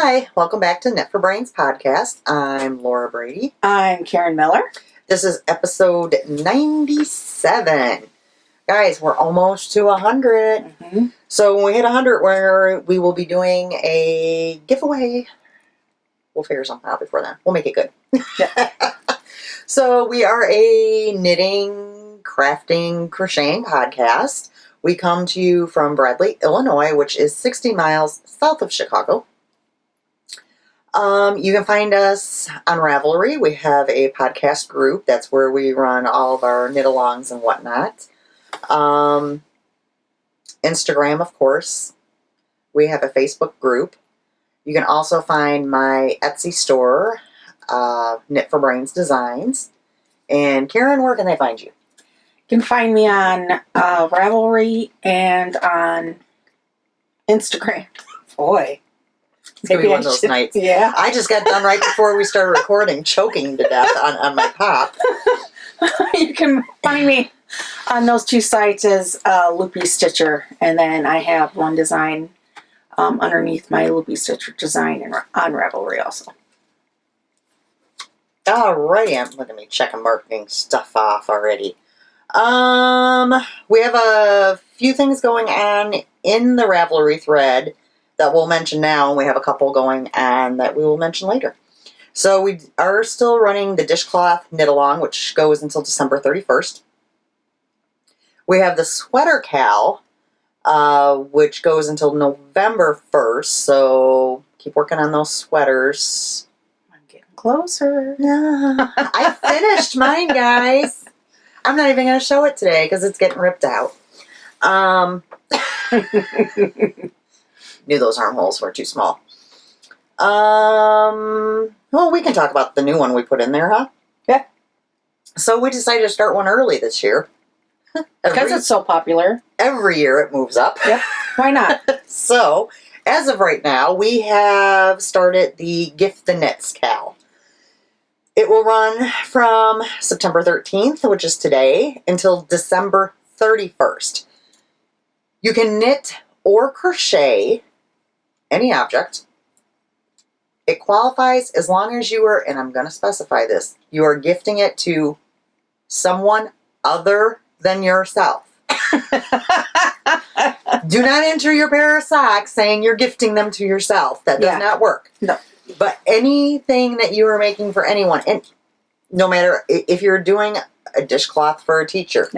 Hi, welcome back to Knit for Brains podcast. I'm Laura Brady. I'm Karen Miller. This is episode 97. Guys, we're almost to 100. Mm-hmm. So when we hit 100, we will be doing a giveaway. We'll figure something out before then. We'll make it good. Yeah. So we are a knitting, crafting, crocheting podcast. We come to you from Bradley, Illinois, which is 60 miles south of Chicago. You can find us on Ravelry. We have a podcast group. That's where we run all of our knit-alongs and whatnot. Instagram, of course. We have a Facebook group. You can also find my Etsy store, Knit for Brains Designs. And Karen, where can they find you? You can find me on Ravelry and on Instagram. Boy. It's going to be one of those nights. Yeah. I just got done right before we started recording, choking to death on my pop. You can find me on those two sites as Loopy Stitcher. And then I have one design underneath my Loopy Stitcher design on Ravelry also. Alrighty, look at me checking marketing stuff off already. We have a few things going on in the Ravelry thread that we'll mention now, and we have a couple going on that we will mention later. So we are still running the dishcloth knit along, which goes until December 31st. We have the sweater cowl, which goes until November 1st, so keep working on those sweaters. I'm getting closer. I finished mine, guys. I'm not even going to show it today because it's getting ripped out. Knew those armholes were too small. Well, we can talk about the new one we put in there, huh? Yeah. So we decided to start one early this year. Because it's so popular. Every year it moves up. Yep. Why not? So, as of right now, we have started the Gift the Knits cowl. It will run from September 13th, which is today, until December 31st. You can knit or crochet any object. It qualifies as long as you are, and I'm going to specify this, you are gifting it to someone other than yourself. Do not enter your pair of socks saying you're gifting them to yourself. That does not work. No. But anything that you are making for anyone, and no matter if you're doing a dishcloth for a teacher,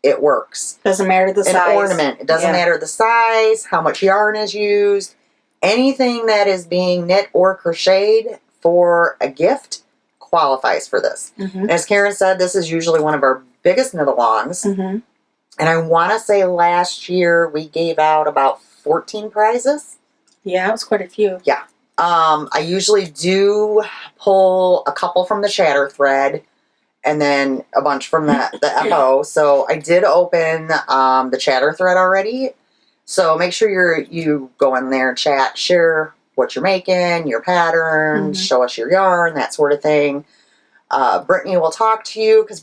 it works. Doesn't matter the size. An ornament. It doesn't matter the size, how much yarn is used. Anything that is being knit or crocheted for a gift qualifies for this. Mm-hmm. As Karen said, this is usually one of our biggest knit-alongs. Mm-hmm. And I want to say last year we gave out about 14 prizes. Yeah, it was quite a few. Yeah. I usually do pull a couple from the chatter thread and then a bunch from the FO. So I did open the chatter thread already. So make sure you go in there, chat, share what you're making, your patterns, show us your yarn, that sort of thing. Brittany will talk to you because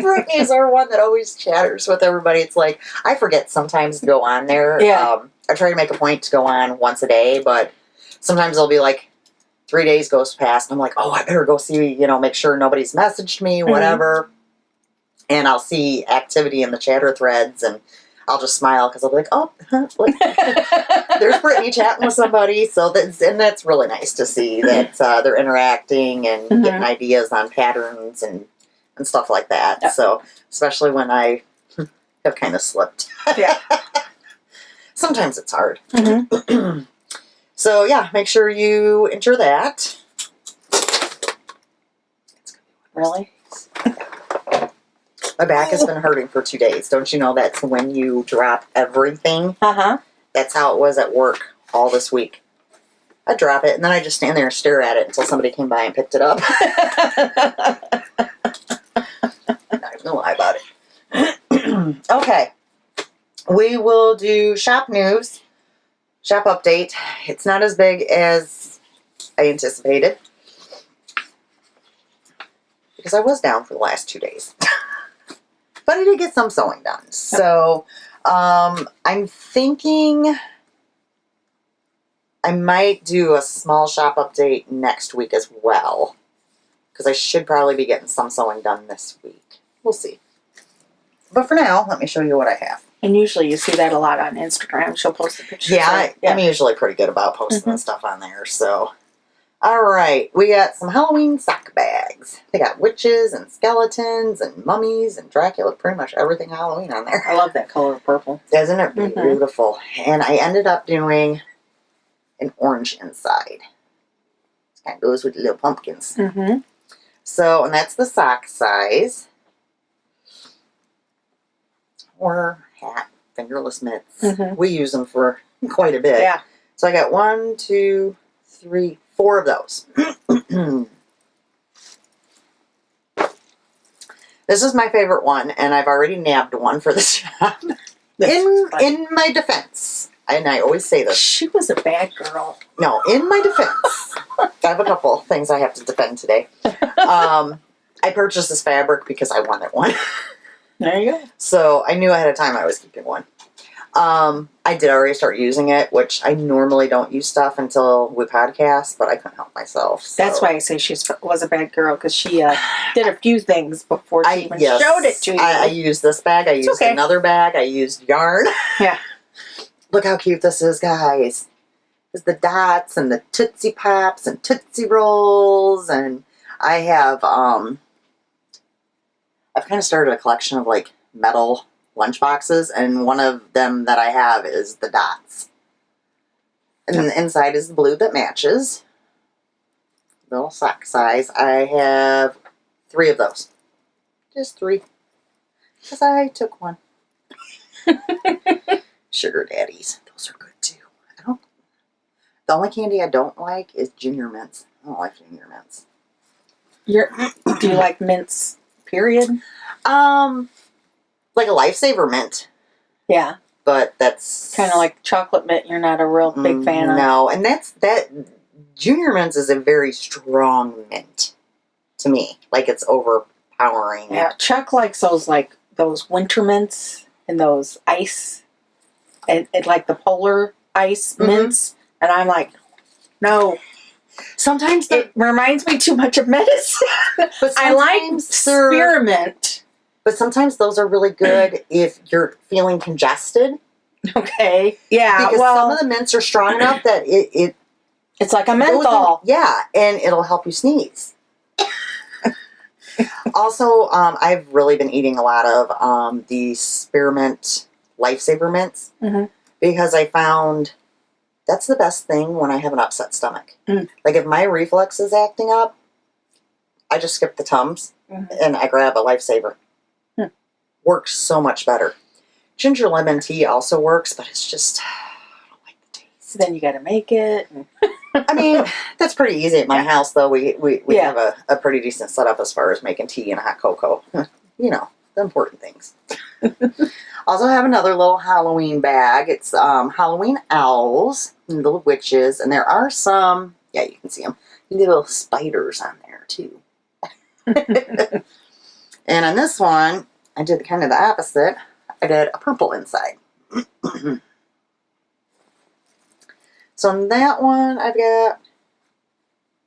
Brittany's our one that always chatters with everybody. It's like, I forget sometimes to go on there. Yeah. I try to make a point to go on once a day, but sometimes it'll be like 3 days goes past and I'm like, oh, I better go see, make sure nobody's messaged me, whatever. And I'll see activity in the chatter threads and I'll just smile because I'll be like, oh, look, there's Brittany chatting with somebody. So that's really nice to see that they're interacting and getting ideas on patterns and stuff like that. Yep. So especially when I have kind of slipped. Yeah. Sometimes it's hard. Mm-hmm. So yeah, make sure you enter that. Really? My back has been hurting for 2 days. Don't you know that's when you drop everything? Uh-huh. That's how it was at work all this week. I drop it, and then I just stand there and stare at it until somebody came by and picked it up. Not even gonna lie about it. Okay. We will do shop news, shop update. It's not as big as I anticipated because I was down for the last 2 days. But I did get some sewing done. So I'm thinking I might do a small shop update next week as well. Because I should probably be getting some sewing done this week. We'll see. But for now, let me show you what I have. And usually you see that a lot on Instagram. She'll post the pictures. Yeah, I'm usually pretty good about posting the stuff on there. So, all right. We got some Halloween sock bags. They got witches and skeletons and mummies and Dracula. Pretty much everything Halloween on there. I love that color of purple. Isn't it beautiful? And I ended up doing an orange inside. It kind of goes with the little pumpkins. Mm-hmm. So, and that's the sock size. Or hat, fingerless mitts. We use them for quite a bit. Yeah. So I got 1, 2, 3, 4 of those. This is my favorite one, and I've already nabbed one for the shop. In my defense, and I always say this. She was a bad girl. No, in my defense, I have a couple things I have to defend today. I purchased this fabric because I wanted one. There you go. So I knew ahead of time I was keeping one. I did already start using it, which I normally don't use stuff until we podcast, but I couldn't help myself. So. That's why I say she was a bad girl, because she did a few things before she even showed it to you. I used this bag. I used another bag. I used yarn. Yeah. Look how cute this is, guys. There's the dots and the Tootsie Pops and Tootsie Rolls, and I have I've kind of started a collection of like metal lunch boxes, and one of them that I have is the dots. And then the inside is the blue that matches. Little sock size. I have 3 of those. Just 3. Because I took one. Sugar daddies. Those are good too. The only candy I don't like is Junior Mints. I don't like Junior Mints. Do you like mints, period? Like a Lifesaver mint. Yeah. But that's kind of like chocolate mint. You're not a real big fan of. No, and that Junior Mints is a very strong mint to me. Like it's overpowering. Yeah, Chuck likes those winter mints and those ice and like the polar ice mints, and I'm like, no. Sometimes it reminds me too much of medicine. But I like spearmint. But sometimes those are really good if you're feeling congested. Okay. Yeah. Because some of the mints are strong enough that it's like a menthol. Yeah, and it'll help you sneeze. Also, I've really been eating a lot of the spearmint Lifesaver mints because I found that's the best thing when I have an upset stomach. Like if my reflux is acting up, I just skip the Tums and I grab a Lifesaver. Works so much better. Ginger lemon tea also works, but it's just, I don't like the taste. Then you got to make it. I mean, that's pretty easy at my house, though. We have a pretty decent setup as far as making tea and hot cocoa. You know, the important things. Also have another little Halloween bag. It's Halloween owls and little witches, and there are some, yeah, you can see them, little spiders on there, too. And on this one, I did kind of the opposite. I did a purple inside. So on that one, I've got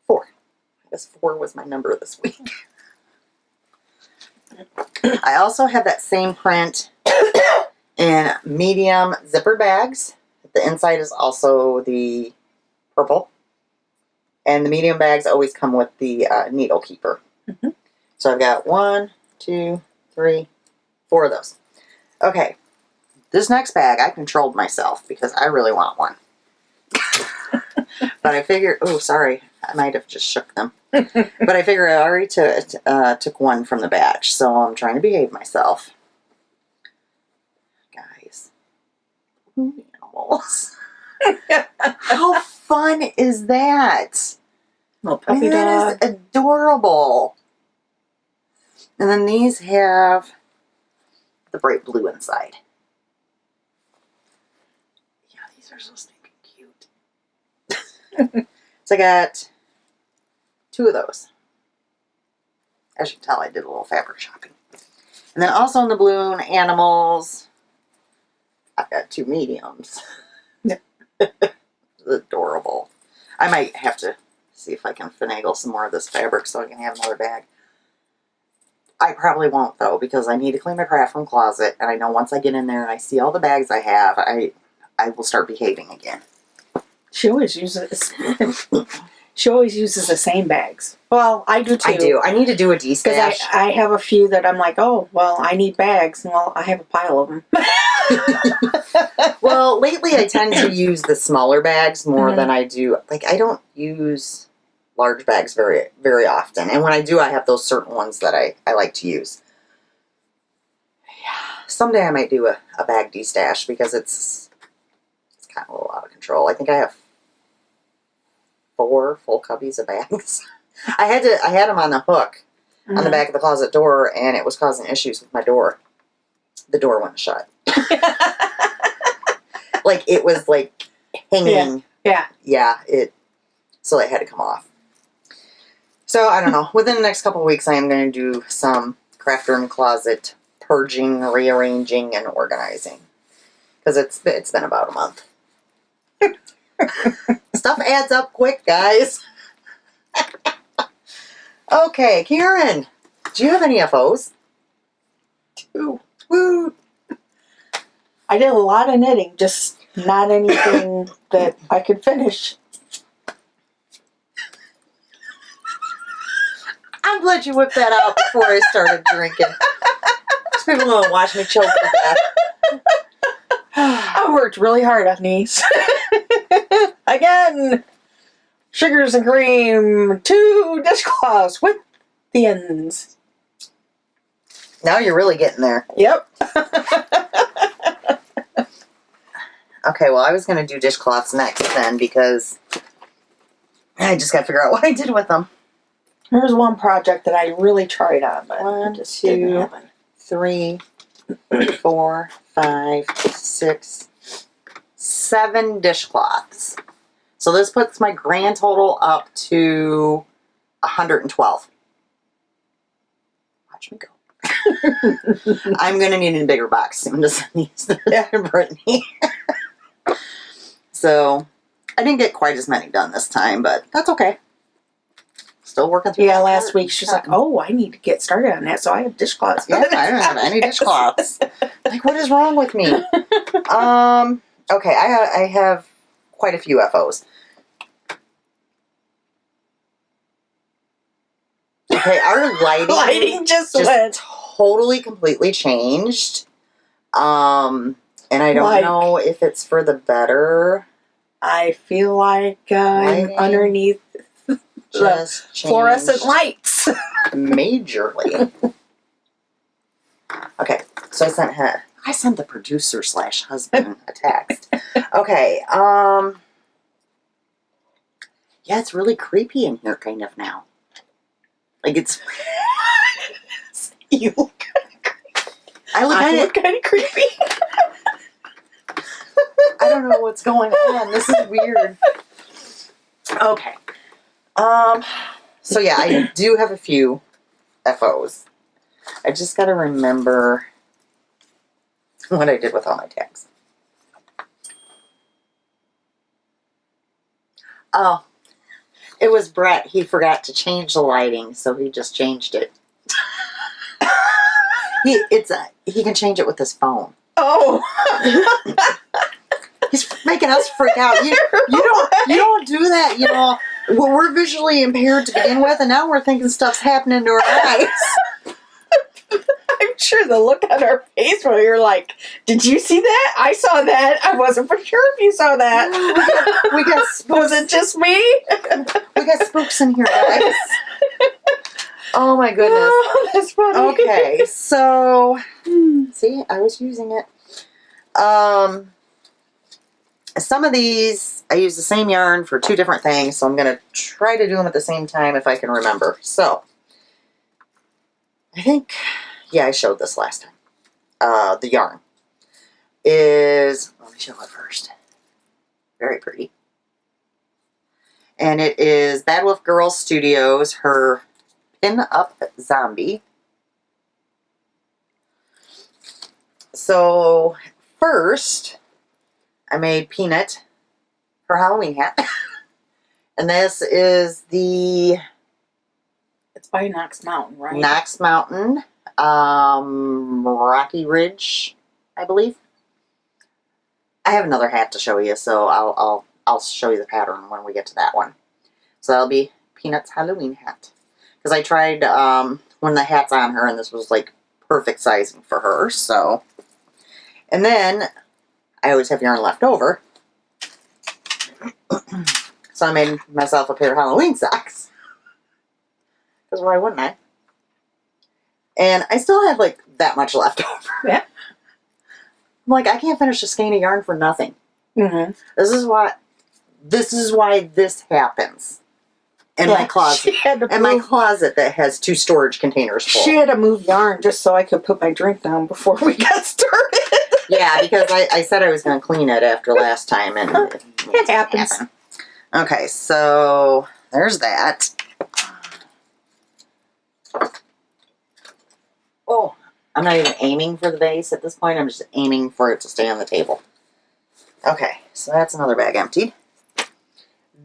4. I guess 4 was my number this week. I also have that same print in medium zipper bags. The inside is also the purple. And the medium bags always come with the needle keeper. So I've got 1, 2, 3, 4 of those. Okay, this next bag, I controlled myself because I really want one. But I figured, oh, sorry, I might have just shook them. But I figured I already took one from the batch, so I'm trying to behave myself. Guys, animals. How fun is that? Little puppy dog. That is adorable. And then these have the bright blue inside. Yeah, these are so stinking cute. So I got 2 of those. As you can tell, I did a little fabric shopping. And then also in the balloon animals, I've got 2 mediums. The adorable. I might have to see if I can finagle some more of this fabric so I can have another bag. I probably won't, though, because I need to clean my craft room closet, and I know once I get in there and I see all the bags I have, I will start behaving again. She always uses the same bags. Well, I do too. I do. I need to do a Because de-stash. I have a few that I'm like, oh, well, I need bags. Well, I have a pile of them. Well, lately I tend to use the smaller bags more Mhm. than I do. Like, I don't use large bags very, very often. And when I do, I have those certain ones that I like to use. Yeah. Someday I might do a bag de-stash because it's kind of a little out of control. I think I have 4 full cubbies of bags. I had them on the hook on the back of the closet door, and it was causing issues with my door. The door wouldn't shut. Like, it was like hanging. Yeah. Yeah, so it had to come off. So I don't know. Within the next couple of weeks, I am going to do some craft room closet purging, rearranging, and organizing because it's been about a month. Stuff adds up quick, guys. Okay, Karen, do you have any FOs? 2. Woo! I did a lot of knitting, just not anything that I could finish. I'm glad you whipped that out before I started drinking. People want to watch me choke to death. I worked really hard on these. Again, sugars and cream, 2 dishcloths with the ends. Now you're really getting there. Yep. Okay, well, I was going to do dishcloths next then because I just got to figure out what I did with them. Here's one project that I really tried on, but 1, just didn't 2, happen. 3, 4, 5, 6, 7 dishcloths. So this puts my grand total up to 112. Watch me go. I'm going to need a bigger box soon to send these to Brittany. So I didn't get quite as many done this time, but that's okay. Still working through. Yeah, last week she's like, "Oh, I need to get started on that, so I have dishcloths." Yeah, I don't have any dishcloths. Like, what is wrong with me? Okay, I have quite a few FOs. Okay, our lighting just went. totally completely changed. And I don't Like- know if it's for the better. I feel like I'm Lighting. underneath Just changed fluorescent lights. majorly. Okay, so I sent the producer / husband a text. Okay, yeah, it's really creepy in here kind of now. Like it's You look I look kind of creepy. I don't know what's going on. This is weird. Okay. So yeah, I do have a few FOs. I just gotta remember what I did with all my tags. Oh, it was Brett. He forgot to change the lighting, so he just changed it. He can change it with his phone. Oh. He's making us freak out. You don't do that, you know. Well, we're visually impaired to begin with, and now we're thinking stuff's happening to our eyes. I'm sure the look on our face when you're like, "Did you see that? I saw that. I wasn't for sure if you saw that." We got spooks. Was it just me? We got spooks in here, guys. Oh my goodness. Oh, that's funny. Okay, so see, I was using it. Some of these I use the same yarn for 2 different things, so I'm gonna try to do them at the same time if I can remember. So I think, yeah, I showed this last time. The yarn is, let me show it first. Very pretty. And it is Bad Wolf Girls Studios, her Pin Up Zombie. So first, I made Peanut her Halloween hat. And this is the It's by Knox Mountain, right? Knox Mountain, Rocky Ridge, I believe. I have another hat to show you, so I'll show you the pattern when we get to that one. So that'll be Peanut's Halloween hat. Because I tried when the hat's on her, and this was like perfect sizing for her. So, and then I always have yarn left over, so I made myself a pair of Halloween socks. Because why wouldn't I? And I still have like that much left over. Yeah. I'm like, I can't finish a skein of yarn for nothing. Mm-hmm. This is why this happens in my closet. In my closet that has 2 storage containers full. She had to move yarn just so I could put my drink down before we got started. Yeah, because I said I was going to clean it after last time, and it happens. Happen. Okay, so there's that. Oh, I'm not even aiming for the base at this point. I'm just aiming for it to stay on the table. Okay, so that's another bag emptied.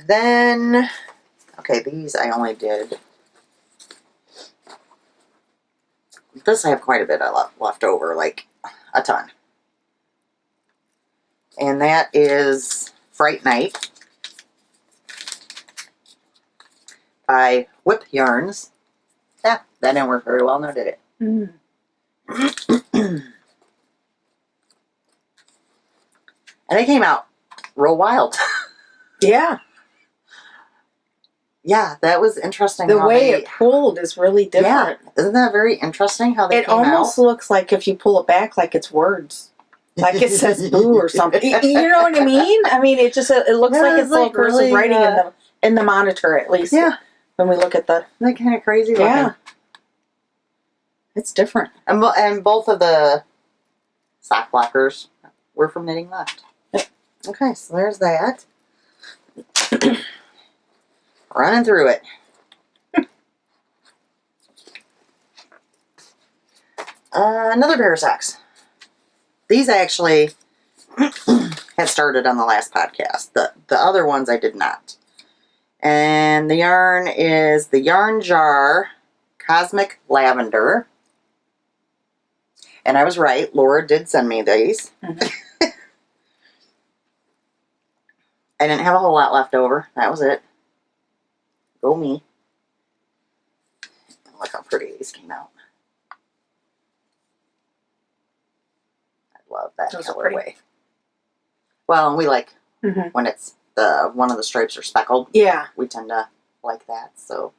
Then, okay, these I only did. This I have quite a bit of left over, like a ton. And that is Fright Night by Whip Yarns. Yeah, that didn't work very well, no, did it? Mm. And it came out real wild. Yeah. Yeah, that was interesting. The way it pulled is really different. Yeah, isn't that very interesting how they It came almost out? looks like if you pull it back, like it's words. Like it says boo or something. You know what I mean? I mean, it just, it looks like it's like cursive really, writing in the monitor, at least. Yeah. When we look at the... Isn't that kind of crazy looking? Yeah. It's different. And both of the sock blockers were from Knitting Left. Yep. Okay, so there's that. Running through it. Another pair of socks. These I actually had started on the last podcast. The other ones I did not. And the yarn is the Yarn Jar Cosmic Lavender. And I was right. Laura did send me these. Mm-hmm. I didn't have a whole lot left over. That was it. Go me. Look how pretty these came out. I love that Those are colorway. pretty. Well, and we like Mm-hmm. when it's one of the stripes are speckled. Yeah. We tend to like that. So,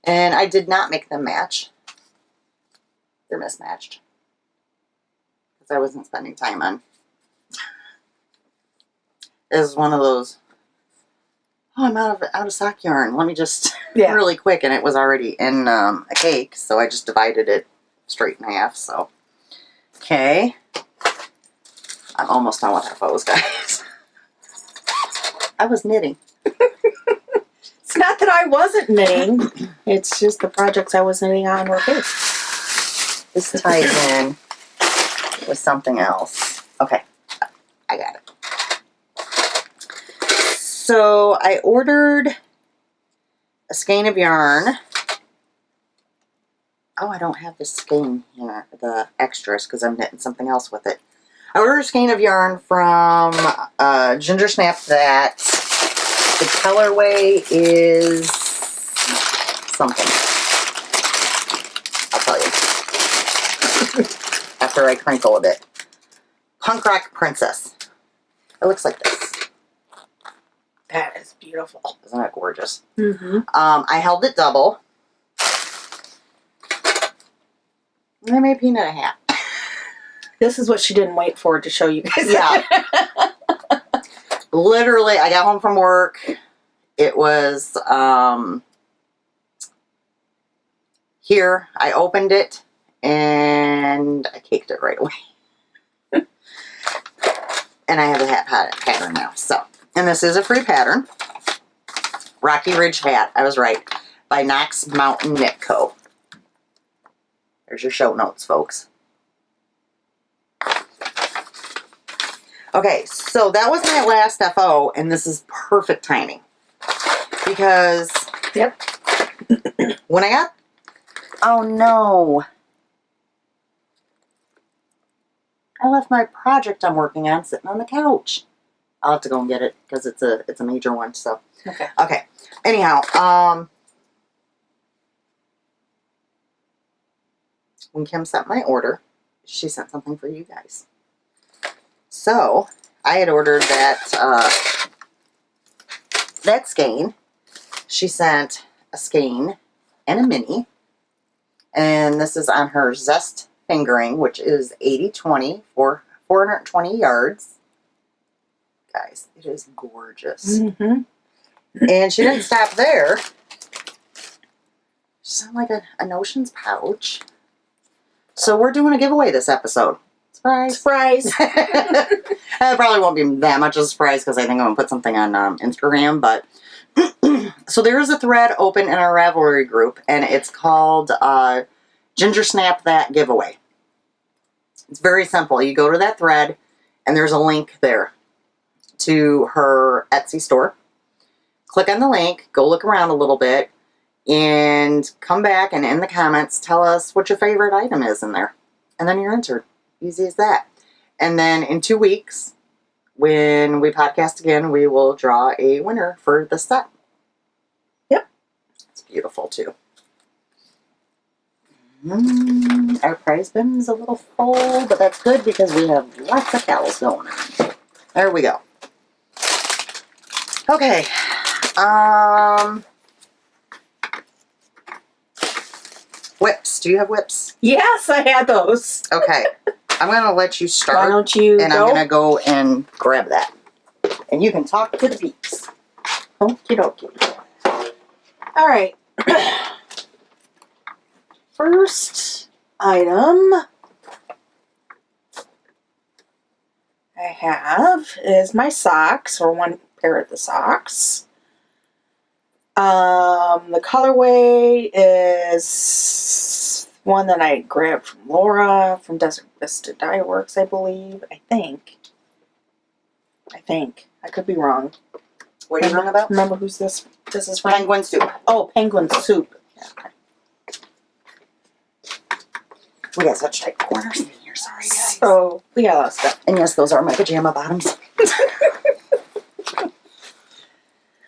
and I did not make them match. They're mismatched because I wasn't spending time on. This is one of those. Oh, I'm out of sock yarn. Let me just really quick, and it was already in a cake, so I just divided it straight in half. So, okay, I'm almost done with our bows, guys. I was knitting. It's not that I wasn't knitting. It's just the projects I was knitting on were big. This ties in with something else. Okay, I got it. So I ordered a skein of yarn. Oh, I don't have the skein here, the extras, because I'm knitting something else with it. I ordered a skein of yarn from Gingersnap that the colorway is something. I'll tell you. After I crinkle a bit. Punk Rock Princess. It looks like this. That is beautiful. Isn't that gorgeous? Mm-hmm. I held it double. And I made Peanut a hat. This is what she didn't wait for to show you guys. Yeah. Literally, I got home from work. It was here. I opened it and I caked it right away. And I have a hat pattern now. So, and this is a free pattern. Rocky Ridge hat. I was right. By Knox Mountain Knit Co. There's your show notes, folks. Okay, so that was my last FO, and this is perfect timing. Because Yep. when I got... Oh, no. I left my project I'm working on sitting on the couch. I'll have to go and get it because it's a major one, so. Okay. Okay. Anyhow, when Kim sent my order, she sent something for you guys. So, I had ordered that skein. She sent a skein and a mini. And this is on her Zest fingering, which is 80-20 for 420 yards. Guys, it is gorgeous. Mm-hmm. And she didn't stop there. She sent like a notions pouch. So we're doing a giveaway this episode. Surprise. Surprise. It probably won't be that much of a surprise because I think I'm going to put something on Instagram. But so there is a thread open in our Ravelry group, and it's called Gingersnap That Giveaway. It's very simple. You go to that thread, and there's a link there to her Etsy store. Click on the link, go look around a little bit, and come back and in the comments tell us what your favorite item is in there. And then you're entered. Easy as that. And then in 2 weeks, when we podcast again, we will draw a winner for the set. Yep. It's beautiful, too. Our prize bin is a little full, but that's good because we have lots of cowls going on. There we go. Okay. Whips. Do you have whips? Yes, I had those. Okay. I'm going to let you start. Why don't you and go? I'm going to go and grab that. And you can talk to the peeps. Okie dokie. All right. First item I have is my socks, or one pair of the socks. The colorway is one that I grabbed from Laura from Desert Vista Dye Works, I believe. I think. I could be wrong. What are you talking about? Remember who's this is from? Penguin soup. Oh, Penguin Soup. Yeah, okay. We got such tight corners in here. Sorry, guys. So, we got a lot of stuff. And yes, those are my pajama bottoms.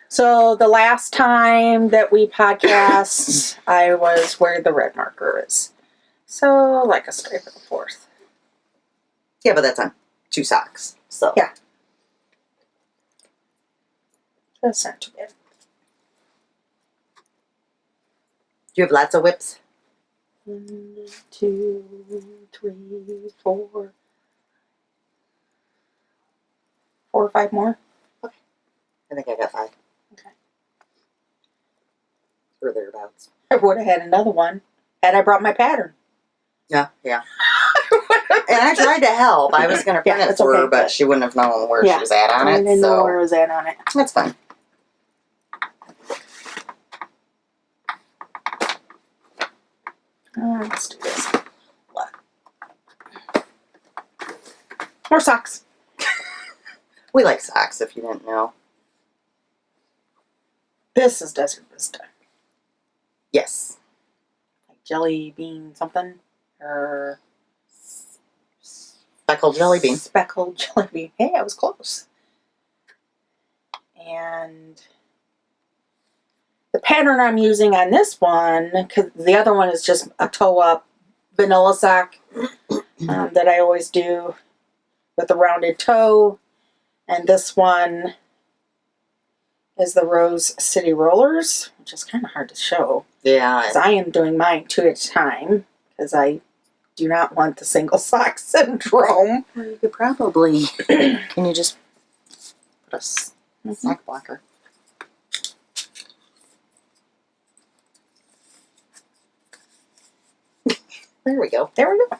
So, the last time that we podcast, I was where the red marker is. So, like a stripe of the fourth. Yeah, but that's on 2 socks. So Yeah. That's not too bad. Do you have lots of whips? 1, 2, 3, 4. 4 or 5 more. I think I got 5. Okay. Or thereabouts. I would have had another one had I brought my pattern. Yeah. And I tried to help. I was going to print it it's for her, okay, but she wouldn't have known where she was at on I it. didn't know So where it was at on it. that's fine. Let's do this. What? More socks. We like socks, if you didn't know. This is Desert Vista. Yes. Like jelly bean something. Or Speckled jelly bean. speckled jelly bean. Hey, I was close. And the pattern I'm using on this one, because the other one is just a toe-up vanilla sock that I always do with a rounded toe. And this one is the Rose City Rollers, which is kind of hard to show. Yeah. Because I am doing mine 2 at a time, because I do not want the single sock syndrome. Well, you could probably... Can you just put a sock blocker? There we go. There we go.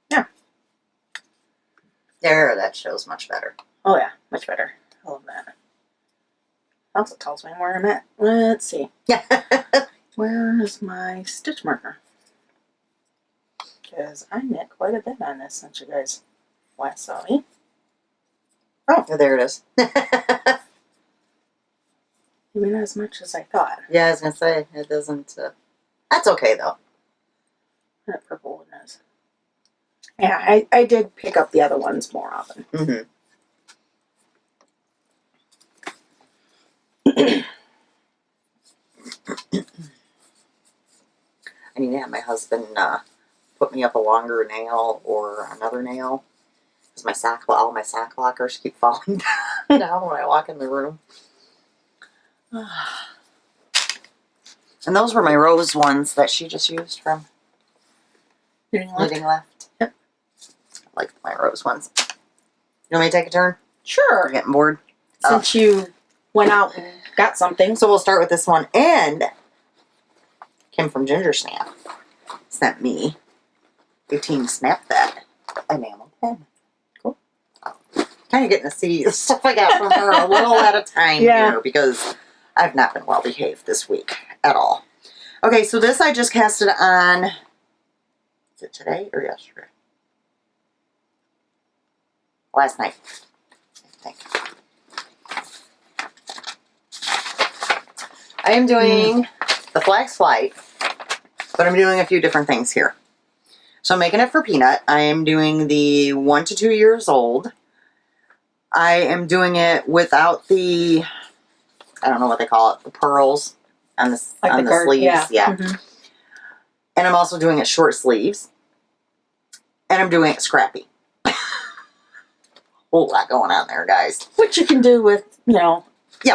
Yeah. There, that shows much better. Oh yeah, much better. I love that. Also tells me where I'm at. Let's see. Yeah. Where is my stitch marker? Because I knit quite a bit on this, since you guys Wasabi. Oh, there it is. Maybe not as much as I thought. Yeah, I was going to say, it doesn't... that's okay, though. That purple one is. Yeah, I did pick up the other ones more often. Mm-hmm. I need to have my husband put me up a longer nail or another nail. Because all my sock lockers keep falling down when I walk in the room. And those were my rose ones that she just used from Knitting Left. Yep. I like my rose ones. You want me to take a turn? Sure. You're getting bored? Since you went out and got something. So we'll start with this one. And Kim from Gingersnap sent me a Team Snap that enamel pen. Cool. Kind of getting to see the stuff I got from her a little at a time here because I've not been well behaved this week at all. Okay, so this I just cast it on. Is it today or yesterday? Last night, I think. I am doing the Flax Flight, but I'm doing a few different things here. So I'm making it for Peanut. I am doing the 1 to 2 years old. I am doing it without the, I don't know what they call it, the pearls on the sleeves. Yeah. Mm-hmm. And I'm also doing it short sleeves. And I'm doing it scrappy. Whole lot going on there, guys. Which you can do with, a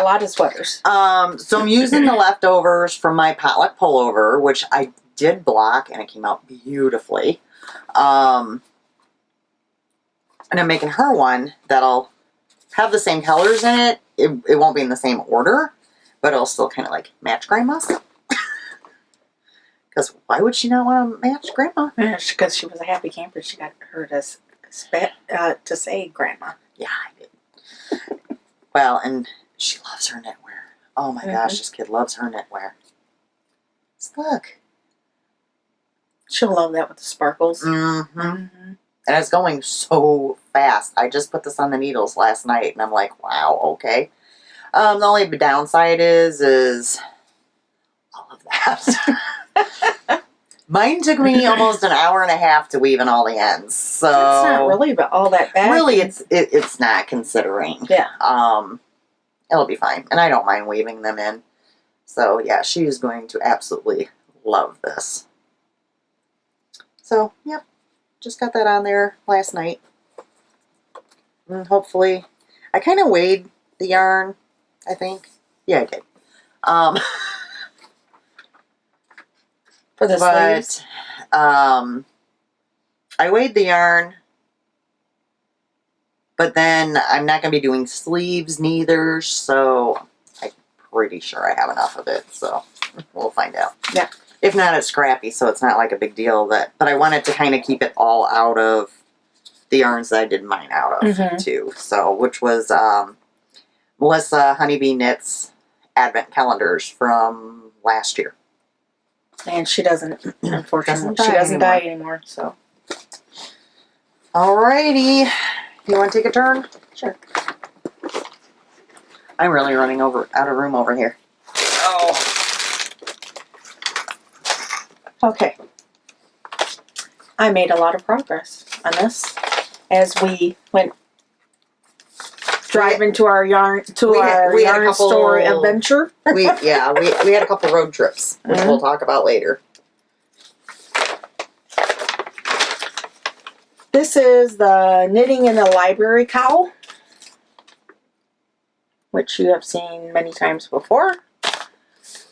lot of sweaters. So I'm using the leftovers from my potluck pullover, which I did block, and it came out beautifully. And I'm making her one that'll have the same colors in it. It won't be in the same order, but it'll still kind of like match Grandma's. Because why would she not want to match Grandma? Because she was a happy camper. She got her to say Grandma. Yeah, I did. Well, and she loves her knitwear. Oh my gosh, this kid loves her knitwear. Just look. She'll love that with the sparkles. Mm-hmm. And it's going so fast. I just put this on the needles last night, and I'm like, wow, okay. The only downside is all of that. Mine took me almost an hour and a half to weave in all the ends. So it's not really all that bad. Really, it's not, considering. Yeah. It'll be fine, and I don't mind weaving them in. So yeah, she is going to absolutely love this. So yep, just got that on there last night. And hopefully, I kind of weighed the yarn. I think, yeah, I did. For the sleeves? I weighed the yarn, but then I'm not going to be doing sleeves neither, so I'm pretty sure I have enough of it, so we'll find out. Yeah. If not, it's scrappy, so it's not like a big deal, but I wanted to kind of keep it all out of the yarns that I did mine out of, too, so, which was Melissa Honeybee Knits Advent Calendars from last year. And she doesn't, unfortunately, she doesn't die anymore, so. Alrighty. You want to take a turn? Sure. I'm really running out of room over here. Oh. Okay. I made a lot of progress on this as we went driving to our yarn yarn store adventure. we had a couple road trips, which we'll talk about later. This is the Knitting in the Library Cowl, which you have seen many times before.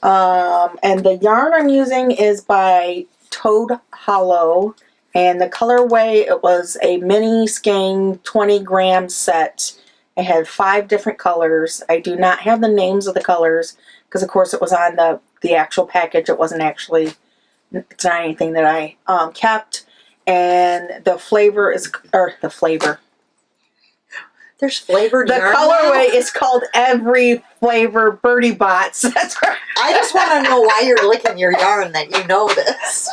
And the yarn I'm using is by Toad Hollow, and the colorway, it was a mini skein 20-gram set. It had 5 different colors. I do not have the names of the colors because, of course, it was on the actual package. It wasn't actually, it's not anything that I kept. And the flavor is, There's flavored the yarn colorway now? is called Every Flavor Birdie Bots. That's right. I just want to know why you're licking your yarn that you know this.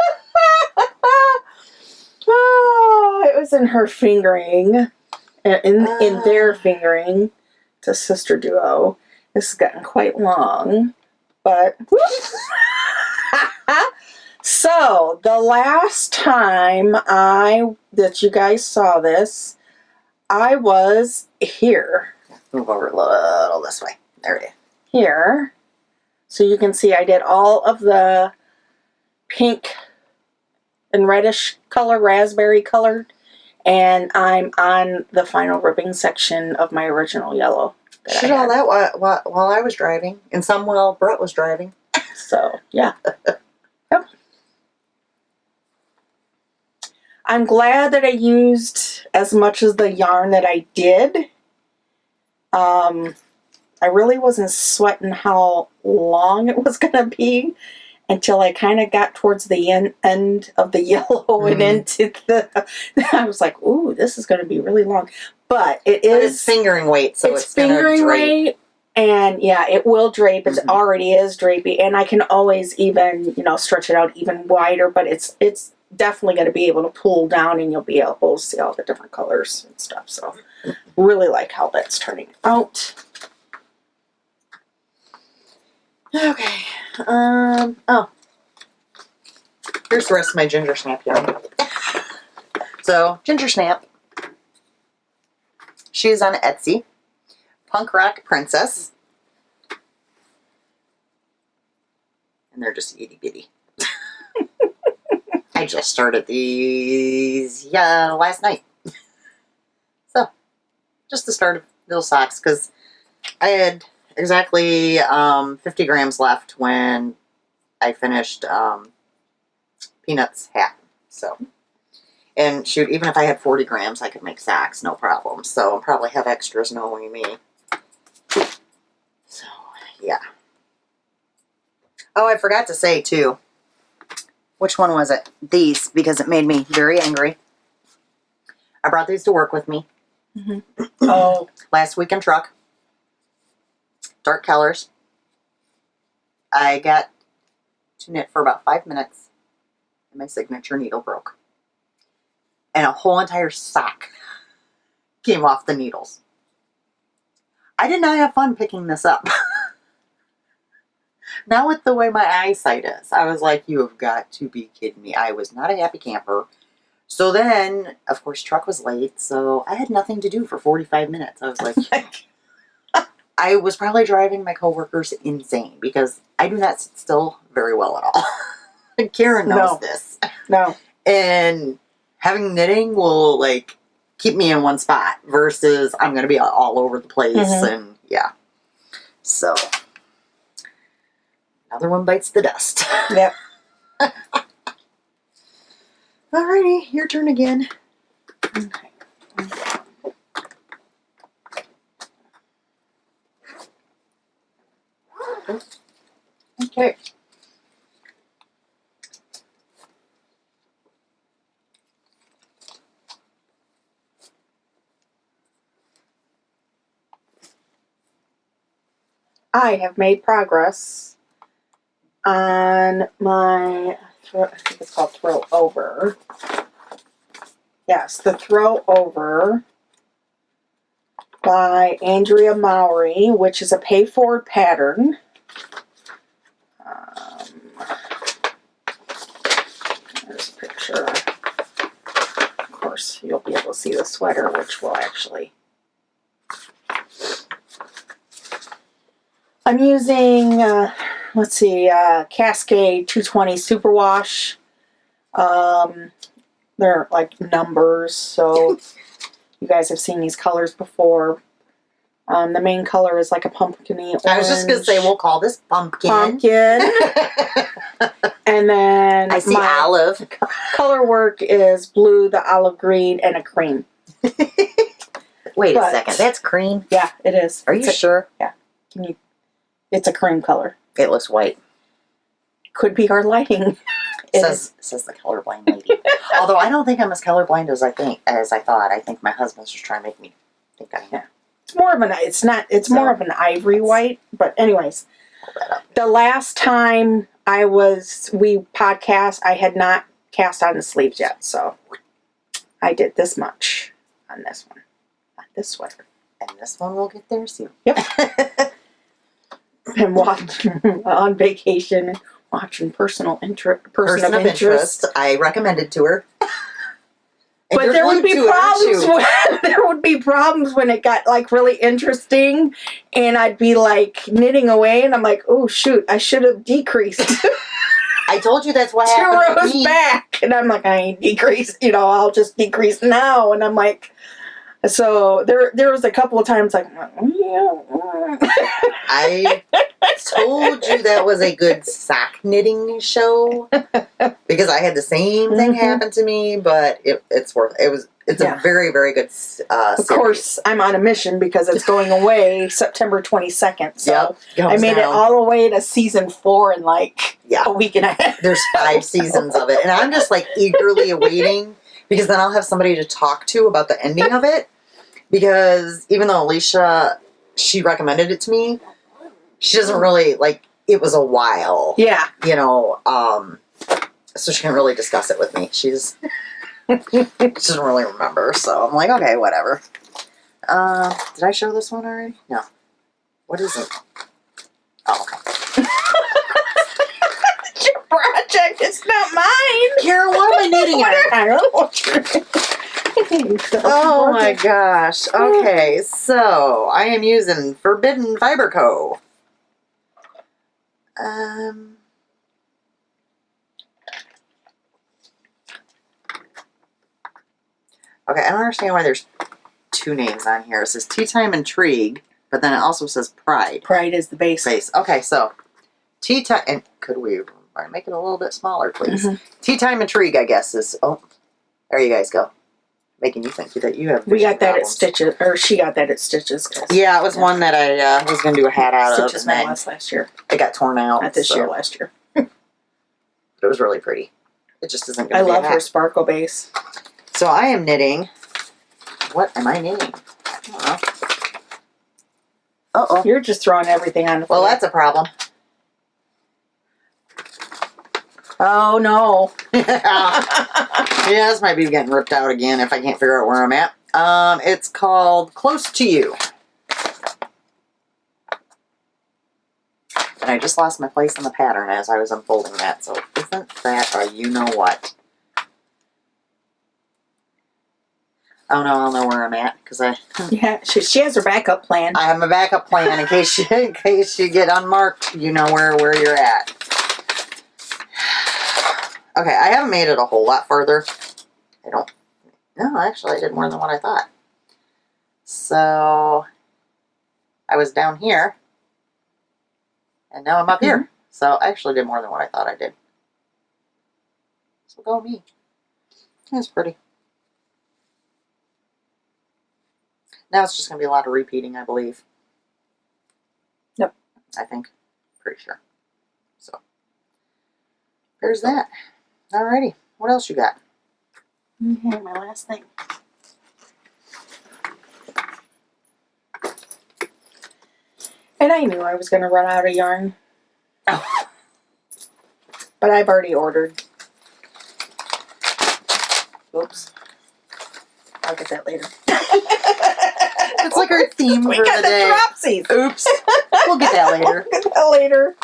Oh, it was in her fingering, in their fingering to Sister Duo. This has gotten quite long, but so the last time that you guys saw this, I was here. Move over a little this way. There it is. Here. So you can see I did all of the pink and reddish color, raspberry colored, and I'm on the final ribbing section of my original yellow. She did all that while I was driving, and some while Brett was driving. So, yeah. Yep. I'm glad that I used as much as the yarn that I did. I really wasn't sweating how long it was going to be until I kind of got towards the end of the yellow and into the... I was like, ooh, this is going to be really long. But it's fingering weight, so it's fingering weight. And yeah, it will drape. It already is drapey. And I can always even, stretch it out even wider. But it's definitely going to be able to pull down and you'll be able to see all the different colors and stuff. So really like how that's turning out. Okay. Here's the rest of my Gingersnap yarn. So, Gingersnap. She's on Etsy. Punk Rock Princess. And they're just itty bitty. I just started these last night. So, just the start of little socks, because I had exactly 50 grams left when I finished Peanuts hat. So, and shoot, even if I had 40 grams, I could make socks, no problem. So, I'll probably have extras knowing me. So, yeah. Oh, I forgot to say, too. Which one was it? These, because it made me very angry. I brought these to work with me. Oh. Last week in truck. Dark colors. I got to knit for about 5 minutes, and my signature needle broke. And a whole entire sock came off the needles. I did not have fun picking this up. Not with the way my eyesight is. I was like, you have got to be kidding me. I was not a happy camper. So then, of course, truck was late, so I had nothing to do for 45 minutes. I was like, I was probably driving my coworkers insane because I do not sit still very well at all. Karen knows this. No. And having knitting will, keep me in one spot versus I'm going to be all over the place. And, yeah. So, another one bites the dust. Yep. Alrighty, your turn again. Okay. Okay. I have made progress on my, I think it's called Throw Over. Yes, the Throw Over by Andrea Mowry, which is a pay-forward pattern. There's a picture. Of course, you'll be able to see the sweater, which will actually... I'm using, let's see, Cascade 220 Superwash. They're like numbers, so you guys have seen these colors before. The main color is like a pumpkin-y orange. I was just going to say, we'll call this pumpkin. And then I see olive. Color work is blue, the olive green, and a cream. Wait a second, that's cream? Yeah, it is. Are you sure? Yeah. It's a cream color. It looks white. Could be our lighting. Says the colorblind lady. Although I don't think I'm as colorblind as I thought. I think my husband's just trying to make me think I am. Yeah. It's more of more of an ivory white. But anyways, the last time we podcast, I had not cast on the sleeves yet. So I did this much on this one, on this sweater. And this one will get there soon. Yep. And on vacation, watching person of interest. I recommended to her. But there would be problems. There would be problems when it got like really interesting, and I'd be like knitting away, and I'm like, oh shoot, I should have decreased. I told you that's what 2 happened to rows me. back, and I'm like, I ain't decreased. I'll just decrease now, and I'm like. So there was a couple of times like, I told you that was a good sock knitting show because I had the same thing happen to me, but it's worth it. It's a very, very good Of course, I'm on a mission because it's going away September 22nd. So I made it all the way to season 4 in like a week and a half. There's 5 seasons of it, and I'm just like eagerly awaiting because then I'll have somebody to talk to about the ending of it. Because even though Alisha, she recommended it to me, she doesn't really, like, it was a while. Yeah. So she can't really discuss it with me. She doesn't really remember. So I'm like, okay, whatever. Did I show this one already? No. What is it? Oh, okay. It's your project. It's not mine. Karen, what am I knitting at? I don't know what you're doing. Oh my gosh. Okay, so I am using Forbidden Fiber Co. Okay, I don't understand why there's 2 names on here. It says Tea Time Intrigue, but then it also says Pride. Pride is the base. Okay, so Tea Time, and could we make it a little bit smaller, please? Tea Time Intrigue, I guess, is, oh, there you guys go. Making you think that you have. We got that problems. at Stitches, or she got that at Stitches. Yeah, it was one that I was going to do a hat out Stitches of. And last year. It got torn out. Not this year, last year. But it was really pretty. It just isn't going I to be love a hat. her sparkle base. So I am knitting. What am I knitting? I don't know. Uh-oh. You're just throwing everything on the floor. Well, that's a problem. Oh, no. Yeah, this might be getting ripped out again if I can't figure out where I'm at. It's called Close to You. And I just lost my place in the pattern as I was unfolding that, so isn't that a you-know-what? Oh no, I'll know where I'm at, because Yeah, she has her backup plan. I have my backup plan in case you get unmarked, you know where you're at. Okay, I haven't made it a whole lot further. No, actually I did more than what I thought. So, I was down here, and now I'm up here. So, I actually did more than what I thought I did. So, go me. That's pretty. Now it's just going to be a lot of repeating, I believe. Yep. I think. Pretty sure. So, there's that. Alrighty. What else you got? Okay, my last thing. And I knew I was going to run out of yarn. Oh. But I've already ordered. Oops. I'll get that later. It's like our theme We for got the day. dropsies. Oops. We'll get that later. We'll get that later.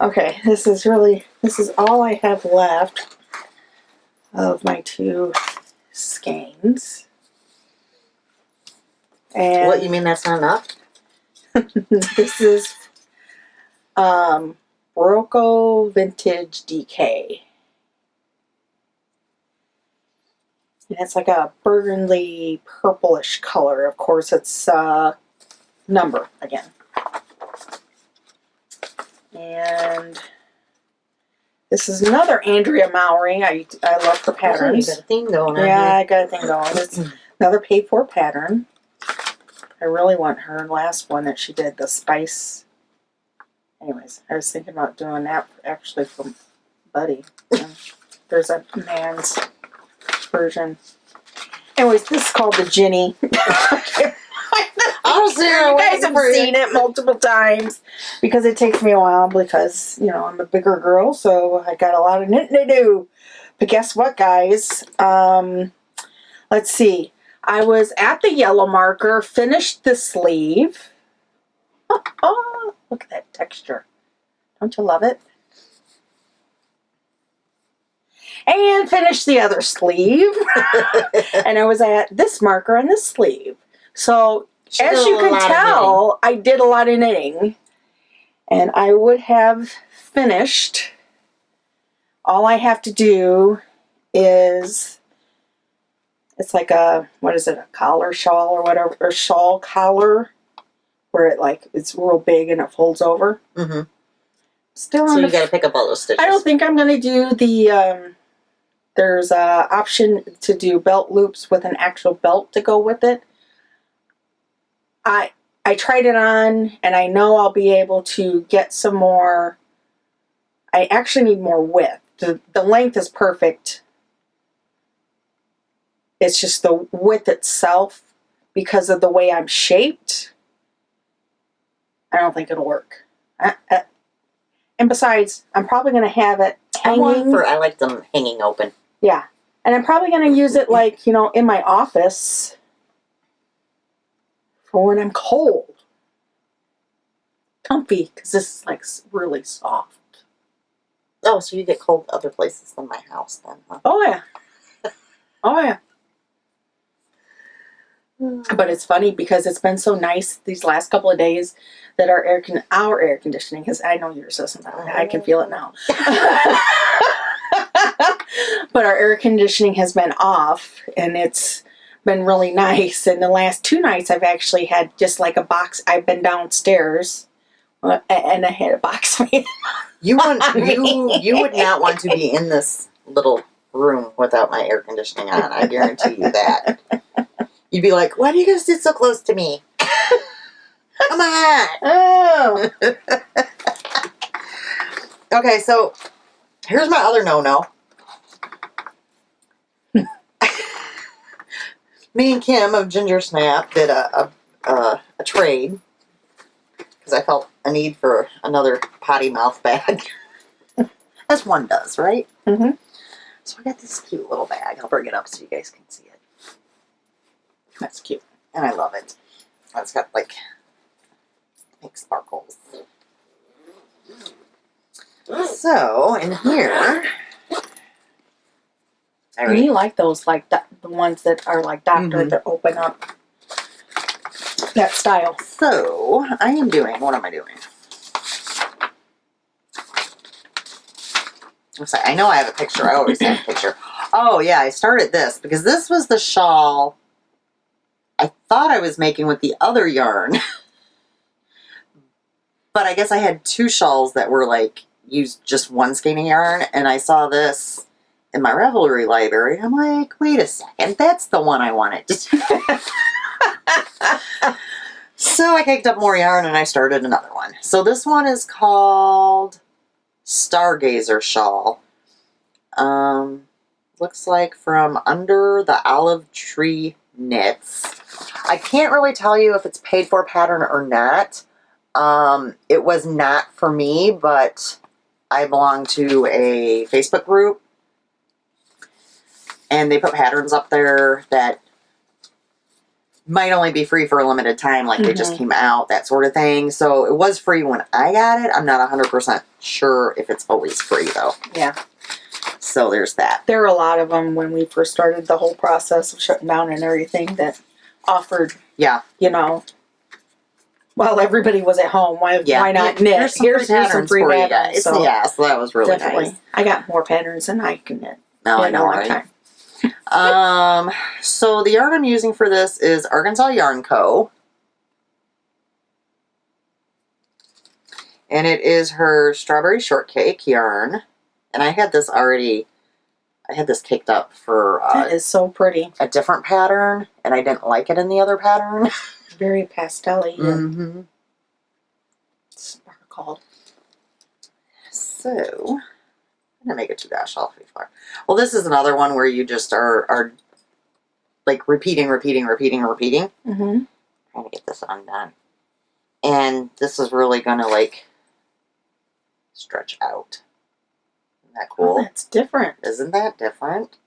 Okay, this is all I have left of my 2 skeins. And What, you mean that's not enough? this is Broco Vintage DK. And it's like a burgundy purplish color. Of course, it's number again. And this is another Andrea Mowry. I love her patterns. You got a thing going on Yeah, here. I got a thing going. It's another paid for pattern. I really want her last one that she did, the spice. Anyways, I was thinking about doing that actually from Buddy. There's a man's version. Anyways, this is called the Ginny. I was there. You guys have seen it multiple times because it takes me a while because, I'm a bigger girl, so I got a lot of knitting to do. But guess what, guys? Let's see. I was at the yellow marker, finished the sleeve. Oh, look at that texture. Don't you love it? And finished the other sleeve. And I was at this marker and this sleeve. So, as you can tell, I did a lot of knitting. And I would have finished. All I have to do is, it's like a, what is it, a collar shawl or whatever, or shawl collar, where it like, it's real big and it folds over. Mm-hmm. Still so on you got to pick up all those stitches. I don't think I'm going to do the, there's a option to do belt loops with an actual belt to go with it. I tried it on, and I know I'll be able to get some more. I actually need more width. The length is perfect. It's just the width itself, because of the way I'm shaped, I don't think it'll work. And besides, I'm probably going to have it hanging. I like them hanging open. Yeah. And I'm probably going to use it like, you know, in my office for when I'm cold. Comfy, because this is like really soft. Oh, so you get cold other places than my house then, huh? Oh, yeah. Oh, yeah. But it's funny because it's been so nice these last couple of days that our air conditioning has, I know yours doesn't, I can feel it now. But our air conditioning has been off, and it's been really nice. And the last 2 nights I've actually had just like a box. I've been downstairs and I had a box fan. You would not want to be in this little room without my air conditioning on. I guarantee you that. You'd be like, why do you guys sit so close to me? Come on. Oh. Okay, so here's my other no-no. Me and Kim of Gingersnap did a trade because I felt a need for another potty mouth bag. As one does, right? Mm-hmm. So I got this cute little bag. I'll bring it up so you guys can see it. That's cute. And I love it. It's got like pink sparkles. So in here, And you like those, like the ones that are like doctored that open up. That style. So I am doing. What am I doing? I know I have a picture. I always have a picture. Oh yeah, I started this because this was the shawl I thought I was making with the other yarn. But I guess I had 2 shawls that were like used just one skein of yarn, and I saw this in my Revelry library. I'm like, wait a second, that's the one I wanted to do. So I picked up more yarn and I started another one. So this one is called Stargazer Shawl. Looks like From Under the Olive Tree Knits. I can't really tell you if it's paid for pattern or not. It was not for me, but I belong to a Facebook group, and they put patterns up there that might only be free for a limited time, like they just came out, that sort of thing. So it was free when I got it. I'm not 100% sure if it's always free, though. Yeah. So there's that. There were a lot of them when we first started the whole process of shutting down and everything that offered, Yeah. you know, while everybody was at home, why not knit? Here's some free patterns. So yeah, so that was really nice. I got more patterns than I can knit. No, I know, right? So the yarn I'm using for this is Arkansas Yarn Co. And it is her Strawberry Shortcake yarn. And I had this already, I had this caked up for that is so pretty. A different pattern, and I didn't like it in the other pattern. Very pastel-y and sparkle. So, I'm going to make a 2-dash off before. Well, this is another one where you just are like repeating. Mm-hmm. Trying to get this undone. And this is really going to like stretch out. And that cool? Oh, that's different. Isn't that different?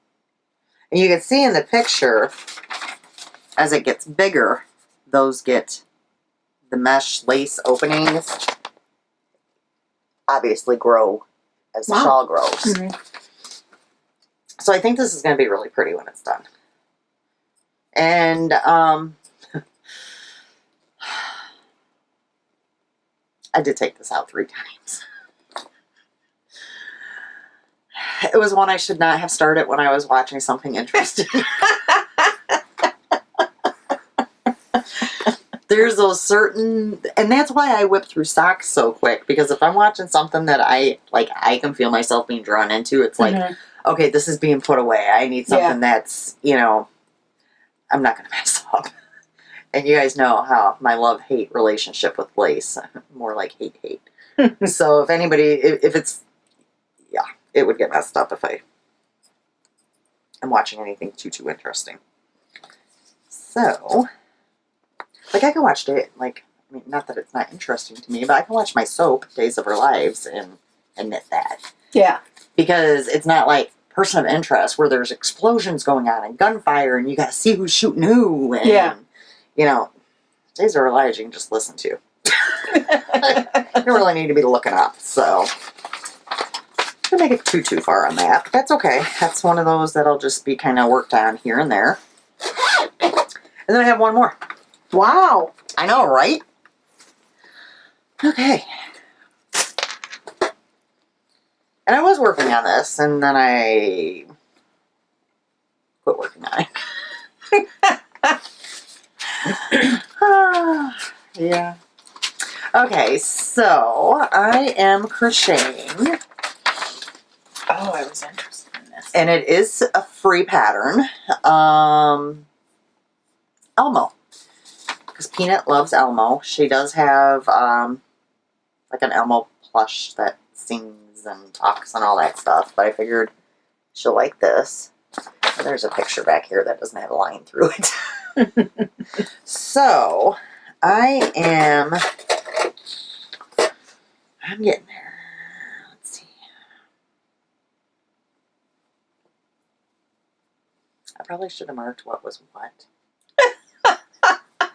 And you can see in the picture, as it gets bigger, those get the mesh lace openings obviously grow as the shawl grows. Mm-hmm. So I think this is going to be really pretty when it's done. And I did take this out 3 times. It was one I should not have started when I was watching something interesting. There's those certain, and that's why I whip through stocks so quick, because if I'm watching something that I can feel myself being drawn into, it's like, okay, this is being put away. I need something that's, you know, I'm not going to mess up. And you guys know how my love-hate relationship with lace, more like hate-hate. So if anybody, if it's, yeah, it would get messed up if I'm watching anything too interesting. So, like I can watch it, like, I mean, not that it's not interesting to me, but I can watch my soap, Days of Our Lives, and knit that. Yeah. Because it's not like Person of Interest where there's explosions going on and gunfire and you got to see who's shooting who. And, you know, Days of Our Lives you can just listen to. You don't really need to be looking up, so don't make it too far on that. But that's okay. That's one of those that'll just be kind of worked on here and there. And then I have one more. Wow. I know, right? Okay. And I was working on this, and then I quit working on it. Yeah. Okay, so I am crocheting. Oh, I was interested in this. And it is a free pattern. Elmo. Because Peanut loves Elmo. She does have like an Elmo plush that sings and talks and all that stuff. But I figured she'll like this. And there's a picture back here that doesn't have a line through it. So, I'm getting there. Let's see. I probably should have marked what was what.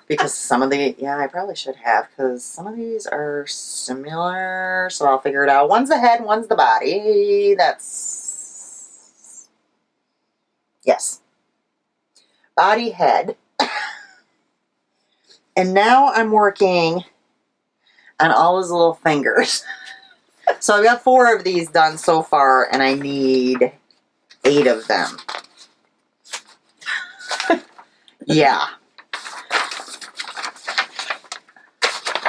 Because some of the, I probably should have, because some of these are similar, so I'll figure it out. One's the head, one's the body. That's, yes. Body, head. And now I'm working on all his little fingers. So I've got 4 of these done so far, and I need 8 of them. Yeah.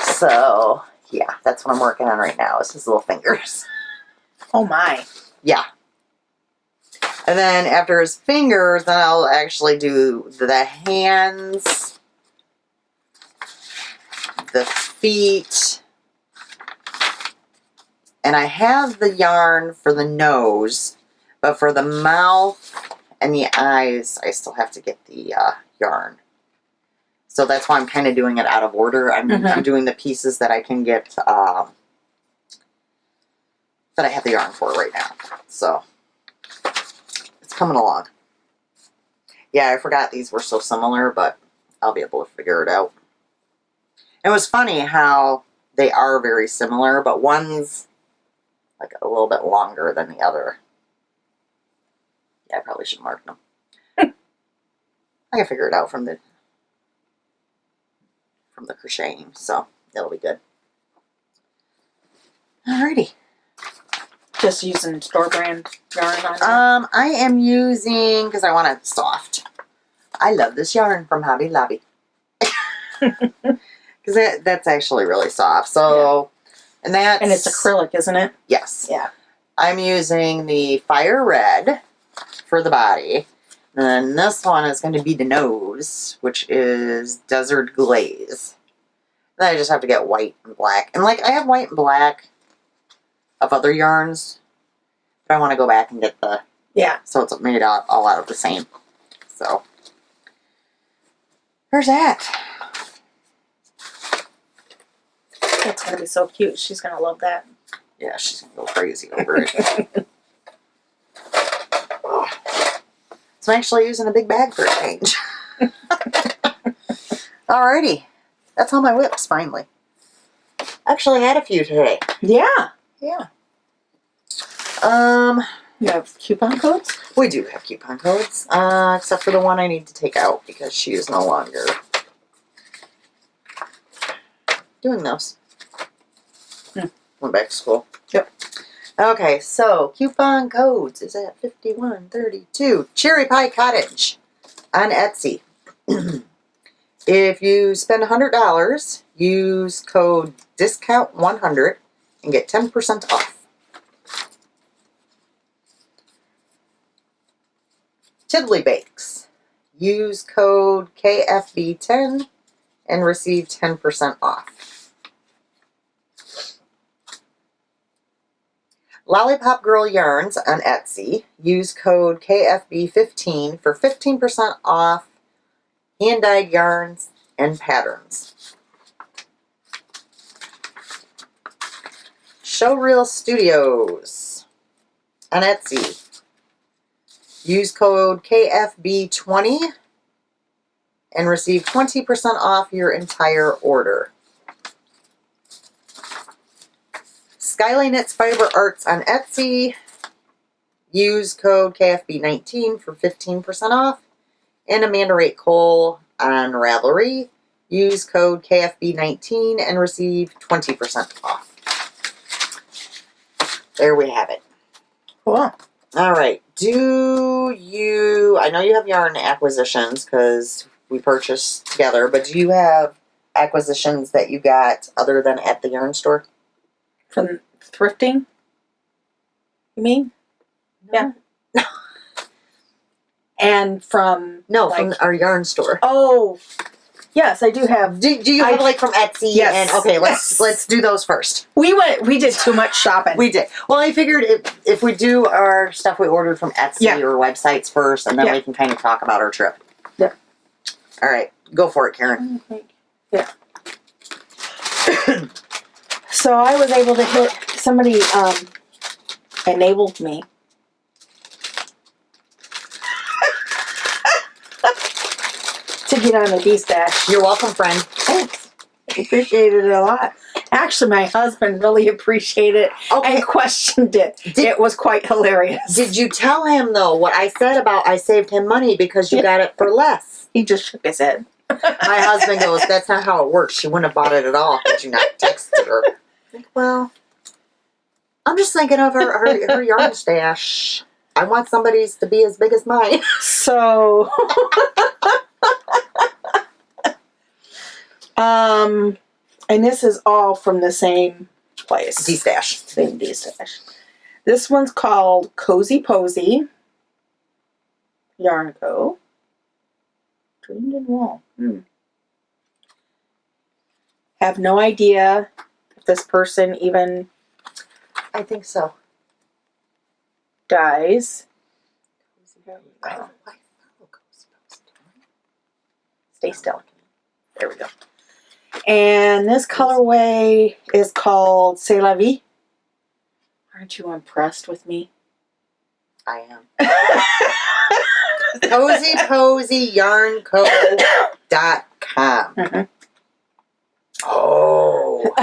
So, yeah, that's what I'm working on right now, is his little fingers. Oh my. Yeah. And then after his fingers, then I'll actually do the hands, the feet, and I have the yarn for the nose, but for the mouth and the eyes, I still have to get the yarn. So that's why I'm kind of doing it out of order. I'm doing the pieces that I can get, that I have the yarn for right now. So, it's coming along. Yeah, I forgot these were so similar, but I'll be able to figure it out. It was funny how they are very similar, but one's like a little bit longer than the other. Yeah, I probably should mark them. I can figure it out from the crocheting, so it'll be good. Alrighty. Just using store brand yarn on it? I am using, because I want it soft. I love this yarn from Hobby Lobby. Because that's actually really soft. So, and it's acrylic, isn't it? Yes. Yeah. I'm using the Fire Red for the body. And then this one is going to be the nose, which is Desert Glaze. Then I just have to get white and black. And like, I have white and black of other yarns, but I want to go back and get the, so it's made out all out of the same. So, there's that. That's going to be so cute. She's going to love that. Yeah, she's going to go crazy over it. I'm actually using a big bag for a change. Alrighty. That's all my whips, finally. Actually, I had a few today. Yeah. Yeah. You have coupon codes? We do have coupon codes, except for the one I need to take out because she is no longer doing those. Went back to school. Yep. Okay, so coupon codes is at 5132. Cherry Pie Cottage on Etsy. If you spend $100, use code DISCOUNT100 and get 10% off. Tiddly Bakes. Use code KFB10 and receive 10% off. Lollipop Girl Yarns on Etsy. Use code KFB15 for 15% off hand-dyed yarns and patterns. Showreel Studios on Etsy. Use code KFB20 and receive 20% off your entire order. Skyline Knits Fiber Arts on Etsy. Use code KFB19 for 15% off. And Amanda Rate Cole on Ravelry. Use code KFB19 and receive 20% off. There we have it. Cool. All right. I know you have yarn acquisitions because we purchased together, but do you have acquisitions that you got other than at the yarn store? From thrifting? You mean? Yeah. And from... No, from our yarn store. Oh, yes, I do have. Do you have like from Etsy? Yes. And, okay, let's do those first. We did too much shopping. We did. Well, I figured if we do our stuff we ordered from Etsy or websites first, and then we can kind of talk about our trip. Yeah. All right, go for it, Karen. Yeah. So I was able to hit, somebody enabled me. To get on the D-Stash. You're welcome, friend. Thanks. I appreciated it a lot. Actually, my husband really appreciated it and questioned it. It was quite hilarious. Did you tell him, though, what I said about I saved him money because you got it for less? He just shook his head. My husband goes, that's not how it works. She wouldn't have bought it at all had you not texted her. Like, well, I'm just thinking of her yarn stash. I want somebody's to be as big as mine. So... and this is all from the same place. D-Stash. Same D-Stash. This one's called Cozy Posy. Yarn Co. Dreamed in Wool. Have no idea if this person even... I think so. Dies. Stay still. There we go. And this colorway is called C'est La Vie. Aren't you impressed with me? I am. CozyPosyYarnCo.com. Oh.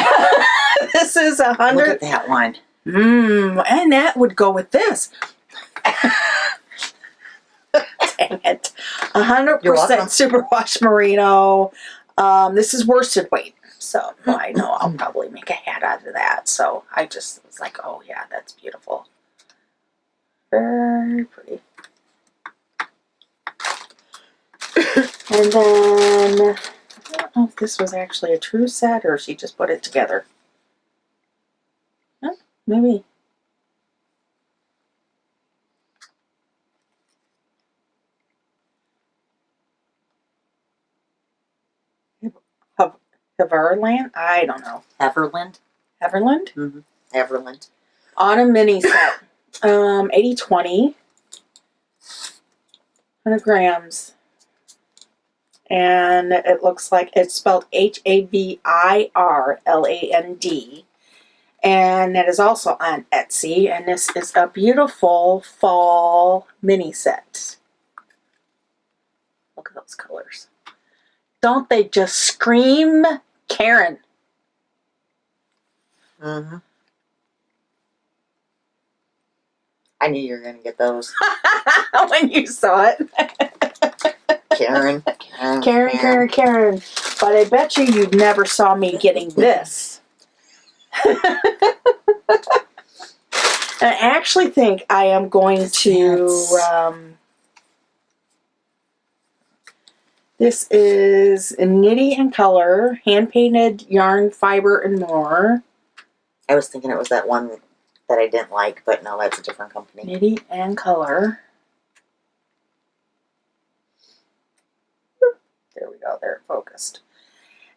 This is 100. Look at that one. And that would go with this. Dang it. 100% superwash merino. This is worsted weight. So I know I'll probably make a hat out of that. So I just was like, oh yeah, that's beautiful. Very pretty. And then, I don't know if this was actually a true set or she just put it together. Huh? Maybe. Haverland? I don't know. Everland? Everland? Mm-hmm. Everland. Autumn mini set. 80-20. 100 grams. And it looks like it's spelled Havirland. And it is also on Etsy. And this is a beautiful fall mini set. those colors. Don't they just scream Karen? Mm-hmm. I knew you were going to get those. When you saw it. Karen. Karen. But I bet you never saw me getting this. And I actually think I am going to... this is Nitty and Color, hand-painted yarn, fiber, and more. I was thinking it was that one that I didn't like, but no, that's a different company. Nitty and Color. There we go. There it focused.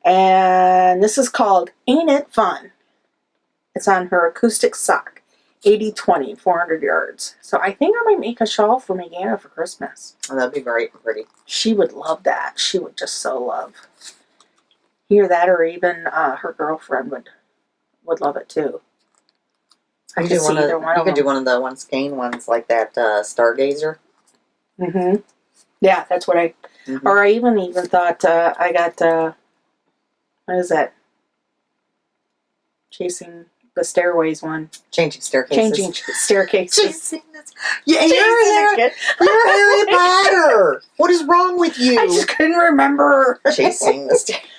And this is called Ain't It Fun? It's on her acoustic sock. 80/20, 400 yards. So I think I might make a shawl for Meganna for Christmas. Oh, that'd be great and pretty. She would love that. She would just so love. Hear that, or even her girlfriend would love it too. I could see either one of them. You could do one of the one skein ones like that Stargazer. Mm-hmm. Yeah, that's what I... Mm-hmm. Or I even thought I got... what is that? Chasing the Stairways one. Changing Staircases. Changing Staircases. Chasing this. Yeah, you're Harry Potter. What is wrong with you? I just couldn't remember. Chasing the Staircases.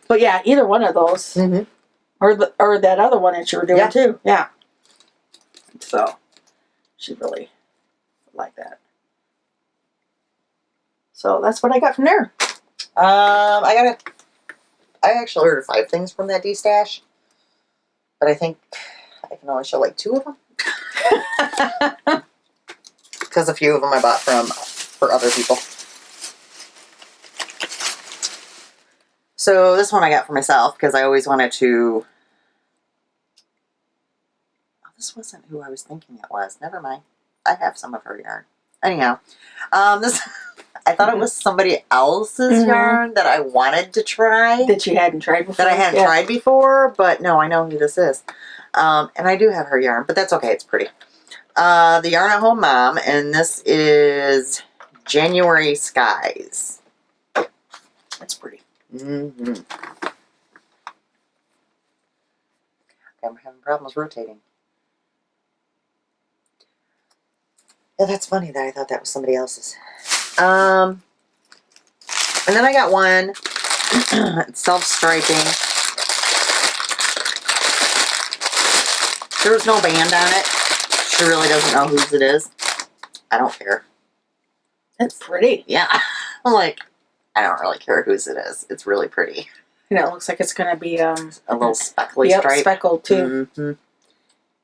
But yeah, either one of those. Mm-hmm. Or that other one that you were doing too. Yeah. So, she really liked that. So that's what I got from there. I actually ordered 5 things from that D-stash, but I think I can only show like 2 of them. Because a few of them I bought for other people. So this one I got for myself because I always wanted to... Oh, this wasn't who I was thinking it was. Never mind. I have some of her yarn. Anyhow, this... I thought it was somebody else's yarn that I wanted to try. That you hadn't tried before? That I hadn't tried before, but no, I know who this is. And I do have her yarn, but that's okay, it's pretty. The Yarn at Home Mom, and this is January Skies. That's pretty. Mm-hmm. I'm having problems rotating. Yeah, that's funny that I thought that was somebody else's. And then I got one. It's self-striping. There's no band on it. She really doesn't know whose it is. I don't care. That's pretty. Yeah. I'm like, I don't really care whose it is. It's really pretty. And it looks like it's going to be a little speckly stripe. Speckled too. Mm-hmm.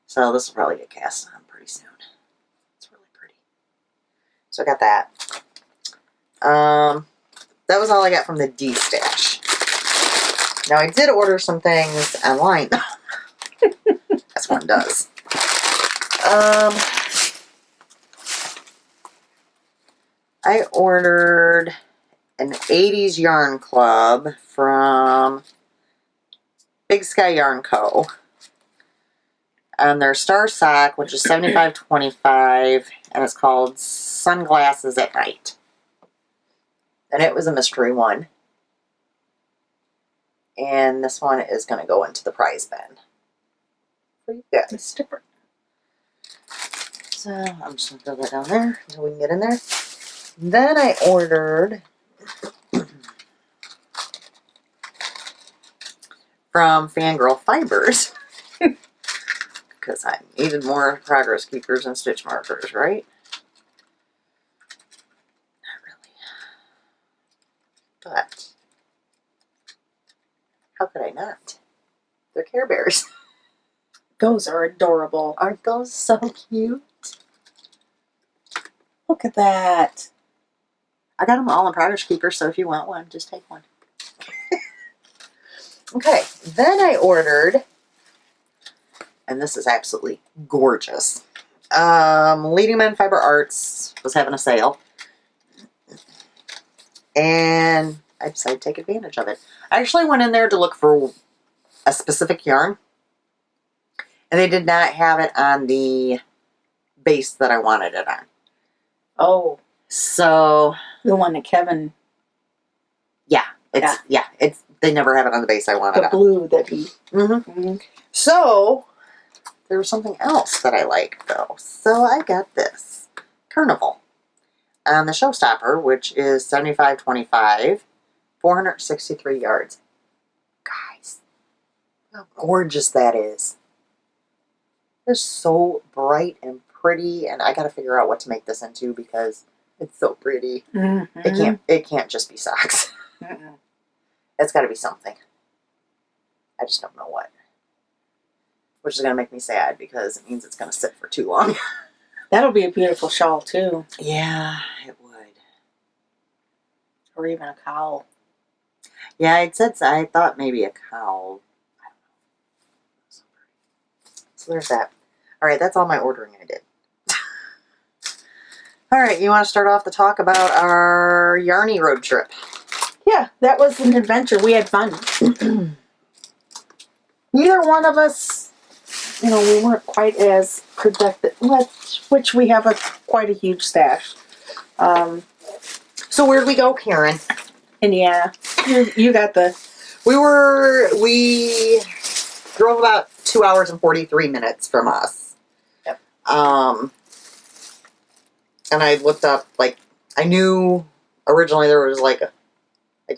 So this will probably get cast on pretty soon. It's really pretty. So I got that. That was all I got from the D-stash. Now I did order some things online. That's one does. I ordered an 80s yarn club from Big Sky Yarn Co. And their star sock, which is $75.25, and it's called Sunglasses at Night. And it was a mystery one. And this one is going to go into the prize bin. For you guys. It's different. So I'm just going to throw that down there until we can get in there. Then I ordered from Fangirl Fibers. Because I needed more progress keepers and stitch markers, right? But how could I not? They're Care Bears. Those are adorable. Aren't those so cute? Look at that. I got them all in Progress Keepers, so if you want one, just take one. Okay, then I ordered, and this is absolutely gorgeous. Leading Men Fiber Arts was having a sale. And I decided to take advantage of it. I actually went in there to look for a specific yarn. And they did not have it on the base that I wanted it on. Oh. So The one that Kevin, It's they never have it on the base I wanted the on. blue that he. Mm-hmm. So there was something else that I liked though. So I got this Carnival on the Showstopper, which is 7525, 463 yards. Guys, how gorgeous that is! It's so bright and pretty, and I got to figure out what to make this into because it's so pretty. Mm-hmm. It can't just be socks. Mm-mm. It's got to be something. I just don't know what. Which is going to make me sad because it means it's going to sit for too long. That'll be a beautiful shawl too, Yeah, it would. or even a cowl. Yeah, I thought maybe a cowl. I don't know. So there's that. All right, that's all my ordering I did. All right, you want to start off the talk about our Yarny road trip? Yeah, that was an adventure. We had fun. Neither one of us, we weren't quite as productive, which we have quite a huge stash. So where'd we go, Karen? Indiana. You got the... We drove about 2 hours and 43 minutes from us. Yep. And I looked up, I knew originally there was a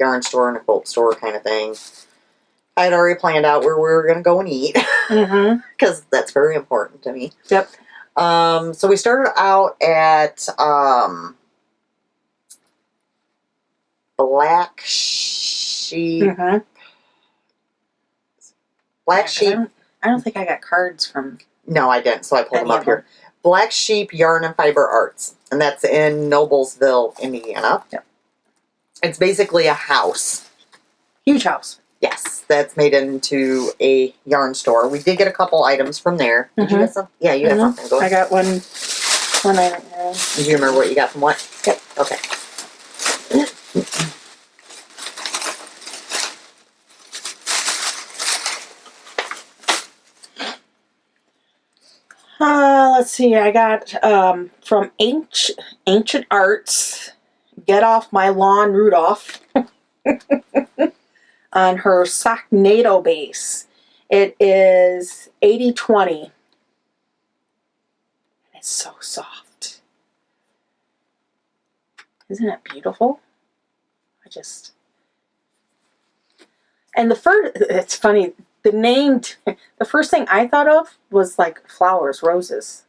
yarn store and a quilt store kind of thing. I had already planned out where we were going to go and eat. Because that's very important to me. Yep. So we started out at Black Sheep. Black Sheep. I don't think I got cards from... No, I didn't, so I pulled them Any up of them. here. Black Sheep Yarn and Fiber Arts. And that's in Noblesville, Indiana. Yep. It's basically a house. Huge house. Yes, that's made into a yarn store. We did get a couple items from there. Did you get some? Yeah, you got something. Go ahead. I got one item. Do you remember what you got from what? Yep. Okay. Let's see. I got from Ancient Arts, Get Off My Lawn Rudolph, on her Socknado base. It is 80/20. It's so soft. Isn't it beautiful? And it's funny, the first thing I thought of was flowers, roses,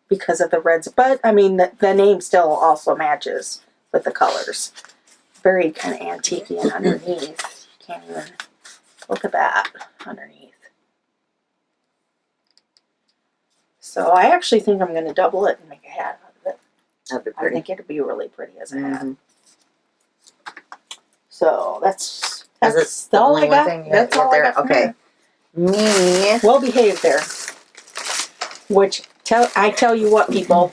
because of the reds. But, I mean, the name still also matches with the colors. Very kind of antique-y and underneath. You can't even look at that underneath. So I actually think I'm going to double it and make a hat out of it. That'd be I pretty. think it'd be really pretty as a hat. So that's all I got. That's all I got from Okay. Me. Well behaved there. Which I tell you what, people.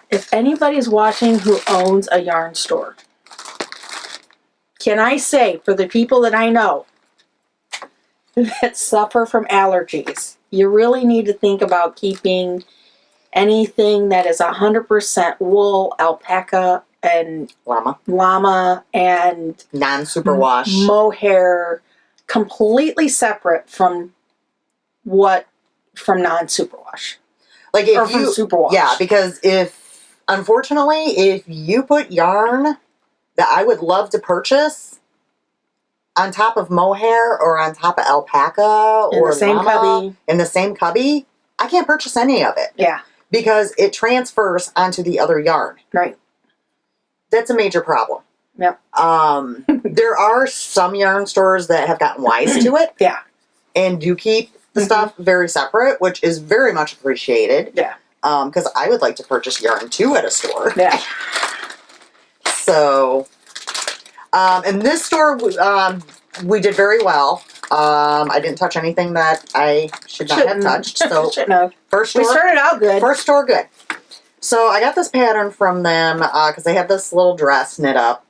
If anybody's watching who owns a yarn store, can I say, for the people that I know that suffer from allergies, you really need to think about keeping anything that is 100% wool, alpaca, and llama and non-superwash mohair completely separate from non-superwash. If from superwash. Yeah, because unfortunately, if you put yarn that I would love to purchase on top of mohair or on top of alpaca in or the same llama cubby, in the same cubby, I can't purchase any of it. Yeah. Because it transfers onto the other yarn. Right. That's a major problem. Yep. There are some yarn stores that have gotten wise to it. Yeah. And do keep the stuff very separate, which is very much appreciated. Yeah. Because I would like to purchase yarn too at a store. Yeah. So, in this store, we did very well. I didn't touch anything that I should not have touched. So, shouldn't have. First store, we started out good. First store, good. So I got this pattern from them because they have this little dress knit up.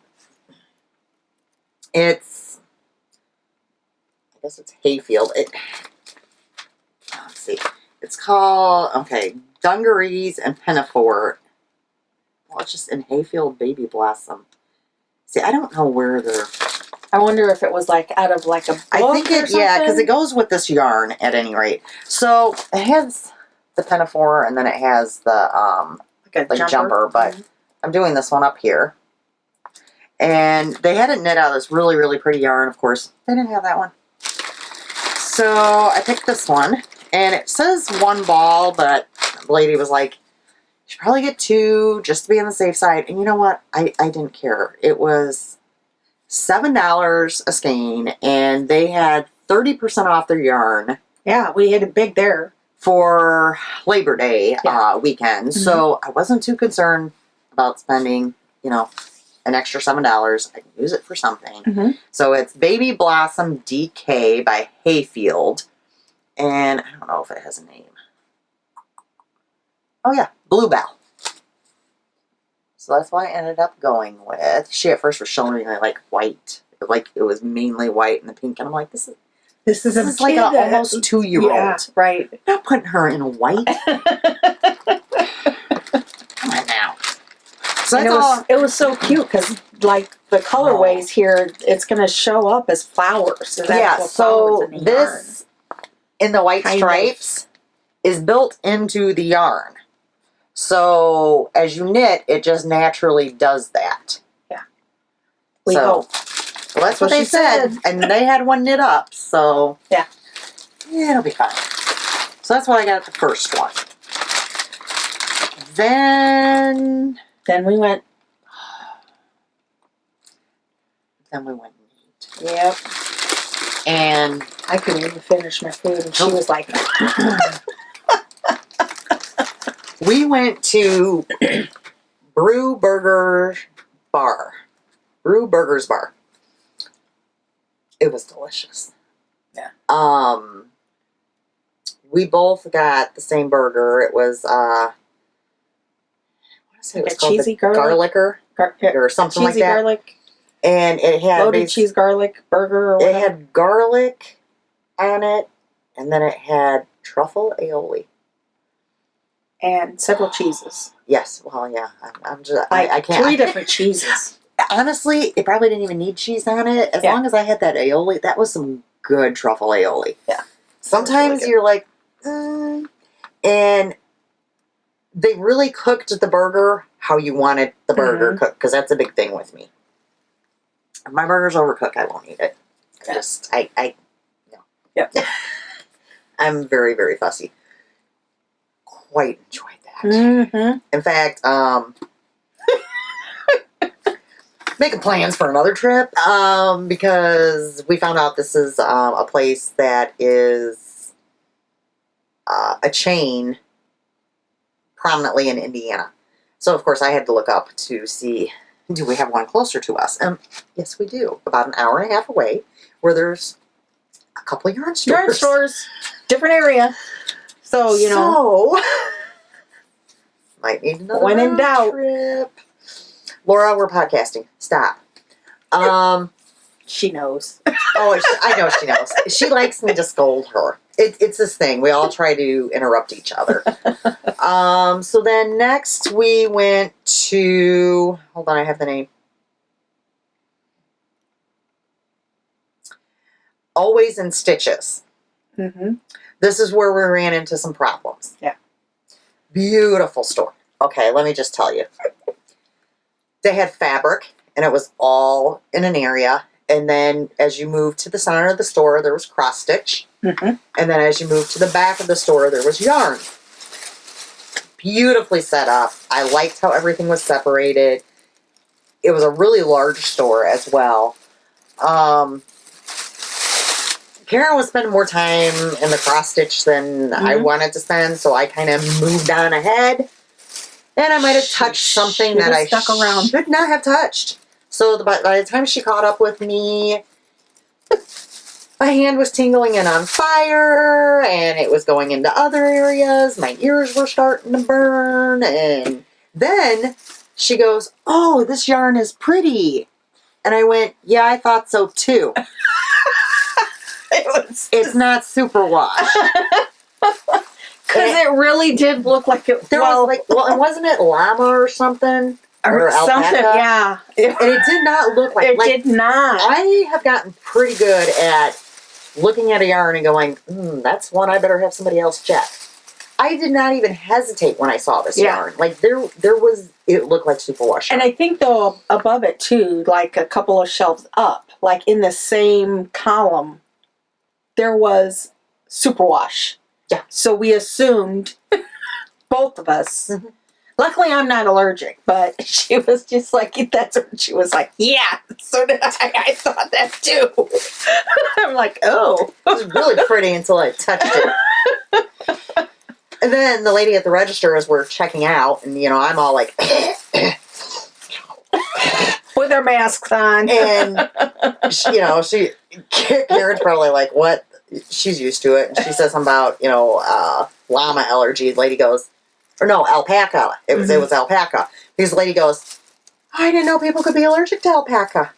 I guess it's Hayfield. Let's see. It's called, dungarees and pinafore. Well, it's just in Hayfield Baby Blossom. See, I don't know where they're... I wonder if it was like out of like a book I think or it, yeah, because something. it goes with this yarn at any rate. So it has the pinafore and then it has the like a jumper, but I'm doing this one up here. And they had it knit out of this really, really pretty yarn, of course. They didn't have that one. So I picked this one, and it says 1 ball, but the lady was like, you should probably get 2 just to be on the safe side. And you know what? I didn't care. It was $7 a skein, and they had 30% off their yarn. Yeah, we had it big there. For Labor Day weekend. Mm-hmm. So I wasn't too concerned about spending, an extra $7. I can use it for something. Mm-hmm. So it's Baby Blossom DK by Hayfield. And I don't know if it has a name. Oh yeah, Bluebell. So that's what I ended up going with. She at first was showing me like white. Like it was mainly white and the pink. And I'm like, this is like an almost 2-year-old. Yeah, right. I'm not putting her in a white. Come on now. So that's it was so cute because like the colorways here, it's going to show up as flowers. Yeah, so this in the white stripes is built into the yarn. So as you knit, it just naturally does that. Yeah. We hope. Well, that's what they said. And they had one knit up, so yeah, it'll be fine. So that's what I got at the first one. Then we went. Then we went neat. Yep. And I couldn't even finish my food, and she was like, we went to Brewburger's Bar. It was delicious. Yeah. We both got the same burger. It was like it was a cheesy garlicker or something like that. Garlic. And it had loaded cheese garlic burger or whatever. It had garlic on it, and then it had truffle aioli. And several cheeses. Yes. Well, yeah. I'm just I can't. 3 different cheeses. Honestly, it probably didn't even need cheese on it. As long as I had that aioli, that was some good truffle aioli. Yeah. Sometimes you're like, and they really cooked the burger how you wanted the burger cooked, because that's a big thing with me. If my burger's overcooked, I won't eat it. No. Yep. I'm very, very fussy. Quite enjoyed that. Mm-hmm. In fact, making plans for another trip because we found out this is a place that is a chain prominently in Indiana. So, of course, I had to look up to see, do we have one closer to us? And yes, we do. About an hour and a half away, where there's a couple of yarn stores. Yarn stores. Different area. So, might need another when in doubt. trip. Laura, we're podcasting. Stop. She knows. I know she knows. She likes me to scold her. It's this thing. We all try to interrupt each other. So then next we went to... Hold on, I have the name. Always in Stitches. Mm-hmm. This is where we ran into some problems. Yeah. Beautiful store. Okay, let me just tell you. They had fabric, and it was all in an area. And then as you moved to the center of the store, there was cross stitch. Mm-hmm. And then as you moved to the back of the store, there was yarn. Beautifully set up. I liked how everything was separated. It was a really large store as well. Karen was spending more time in the cross stitch than I wanted to spend, so I kind of moved on ahead. And I might have touched something that I should not have touched. So by the time she caught up with me, my hand was tingling and on fire, and it was going into other areas. My ears were starting to burn. And then she goes, "Oh, this yarn is pretty." And I went, "Yeah, I thought so too." It's not superwash. Because it really did look like it. There was like, and wasn't it llama or something? Or something, alpaca? yeah. And it did not look like... It did not. I have gotten pretty good at looking at a yarn and going, that's one I better have somebody else check. I did not even hesitate when I saw this yarn. Like, there was... It looked like superwash yarn. And I think, though, above it, too, like a couple of shelves up, like in the same column, there was superwash. Yeah. So we assumed, both of us... Mm-hmm. Luckily, I'm not allergic, but she was just like, that's what she was like, yeah, so did I. I thought that too. I'm like, oh. It was really pretty until I touched it. And then the lady at the register, as we're checking out, and, I'm all like... With her masks on. And, Karen's probably like, what? She's used to it. And she says something about, llama allergy. The lady goes... Or no, alpaca. It was alpaca. Because the lady goes, I didn't know people could be allergic to alpaca.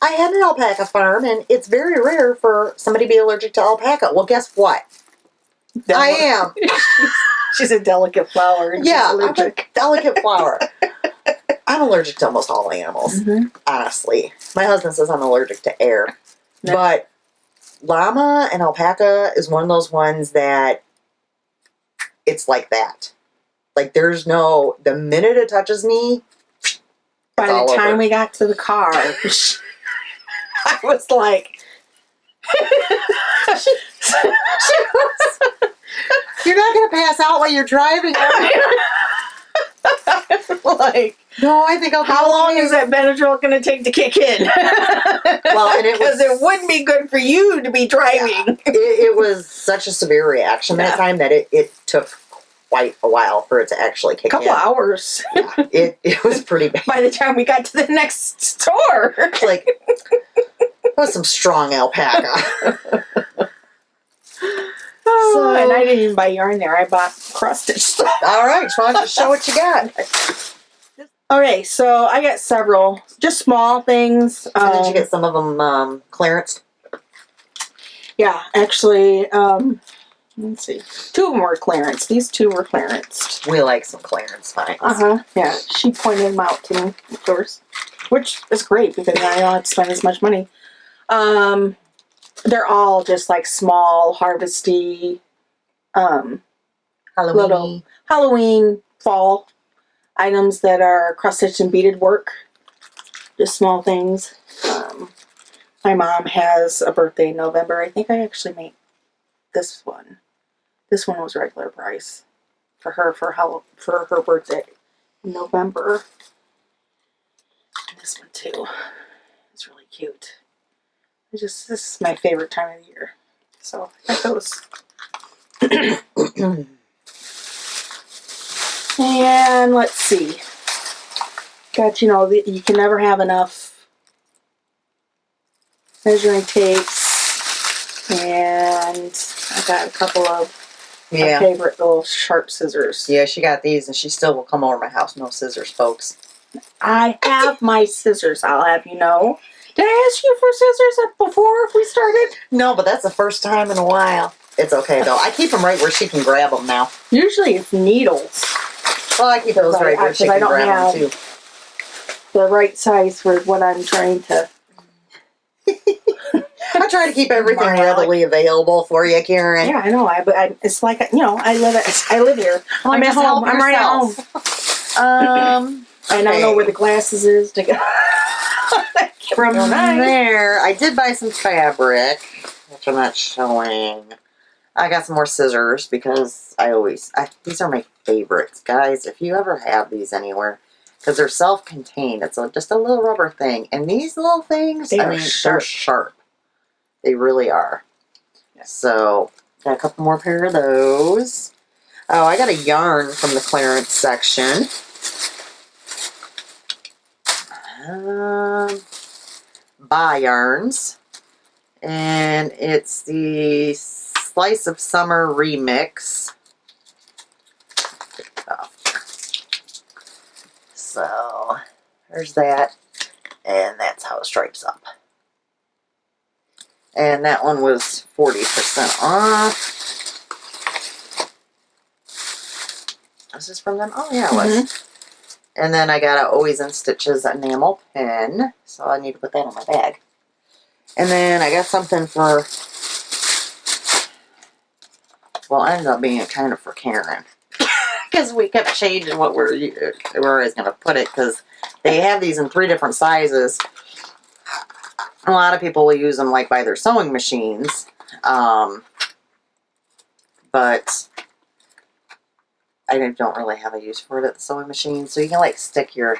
I had an alpaca farm, and it's very rare for somebody to be allergic to alpaca. Well, guess what? I am. She's a delicate flower. And yeah, she's allergic. I'm a delicate flower. I'm allergic to almost all animals, honestly. My husband says I'm allergic to air. No. But llama and alpaca is one of those ones that it's like that. Like, there's no... The minute it touches me... By the time we got to the car, I was like... You're not going to pass out while you're driving, are you? Like... No, I think I'll... How long is that Benadryl going to take to kick in? Well, and because it wouldn't be good for you to be driving. Yeah, it was such a severe reaction that time that it took quite a while for it to actually kick in. A couple hours. Yeah, it was pretty bad. By the time we got to the next store. Like, that was some strong alpaca. So, and I didn't even buy yarn there. I bought cross-stitch stuff. All right, why don't you show what you got? Okay, so I got several, just small things. So did you get some of them clearance? Yeah, actually, let's see. 2 of them were clearance. These 2 were clearance. We like some clearance finds. Yeah, she pointed them out to me, of course, which is great because I don't have to spend as much money. They're all just like small, harvesty, little Halloween, fall items that are cross-stitched and beaded work. Just small things. My mom has a birthday in November. I think I actually made this one. This one was regular price for her for her birthday in November. And this one too. It's really cute. This is my favorite time of the year. So I got those. And let's see. Got, you can never have enough measuring tapes. And I got a couple of my favorite little sharp scissors. Yeah, she got these, and she still will come over to my house. No scissors, folks. I have my scissors, I'll have you know. Did I ask you for scissors before if we started? No, but that's the first time in a while. It's okay, though. I keep them right where she can grab them now. Usually it's needles. Well, I keep those right where she can grab them, too. The right size for what I'm trying to... I try to keep everything readily available for you, Karen. Yeah, I know. But it's like, I live here. I'm at home. I'm right at home. And I know where the glasses is to go. From there, I did buy some fabric, which I'm not showing. I got some more scissors because these are my favorites. Guys, if you ever have these anywhere, because they're self-contained, it's just a little rubber thing. And these little things, they're sharp. They really are. Yeah. So, got a couple more pair of those. Oh, I got a yarn from the clearance section. Buy yarns, and it's the Slice of Summer remix. So there's that, and that's how it stripes up. And that one was 40% off. Was this from them? Oh, yeah, it was. And then I got a Always in Stitches enamel pin. So I need to put that in my bag. And then I got something for... Well, it ended up being kind of for Karen. Because we kept changing where I was going to put it. Because they have these in 3 different sizes. A lot of people will use them like by their sewing machines. But I don't really have a use for it at the sewing machine. So you can like stick your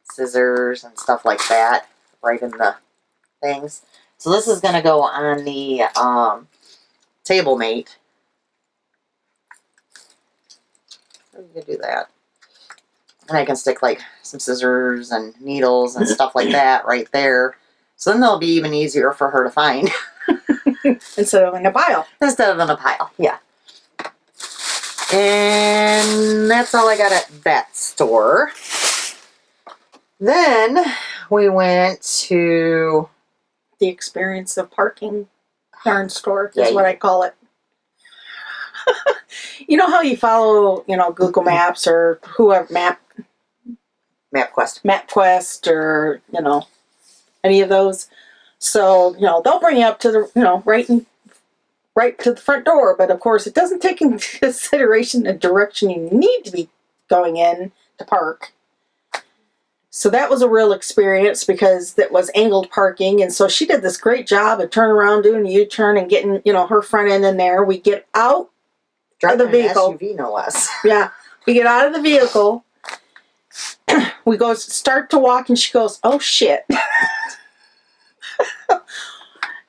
scissors and stuff like that right in the things. So this is going to go on the table mate. So you can do that. And I can stick like some scissors and needles and stuff like that right there. So then they'll be even easier for her to find. Instead of in a pile. Instead of in a pile, yeah. And that's all I got at that store. Then we went to... The experience of parking yarn store is Yeah, what I call it. You know how you follow, Google Maps or whoever, MapQuest or, any of those. So, they'll bring you up to the, right to the front door. But of course, it doesn't take into consideration the direction you need to be going in to park. So that was a real experience because that was angled parking. And so she did this great job of turning around, doing a U-turn and getting, her front end in there. We get out of the vehicle. SUV, no less. Yeah. We get out of the vehicle. We start to walk and she goes, "Oh shit."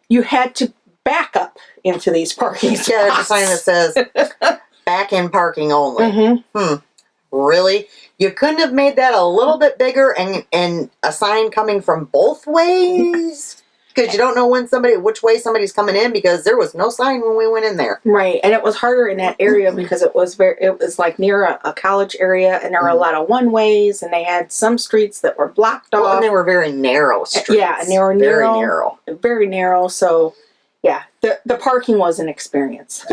You had to back up into these parking spots. Yeah, there's a sign that says back in parking only. Really? You couldn't have made that a little bit bigger and a sign coming from both ways? Because you don't know which way somebody's coming in because there was no sign when we went in there. Right, and it was harder in that area because it was like near a college area, and there were a lot of one ways, and they had some streets that were blocked off. And they were very narrow streets. Yeah, and they were very narrow. So, yeah, the parking was an experience.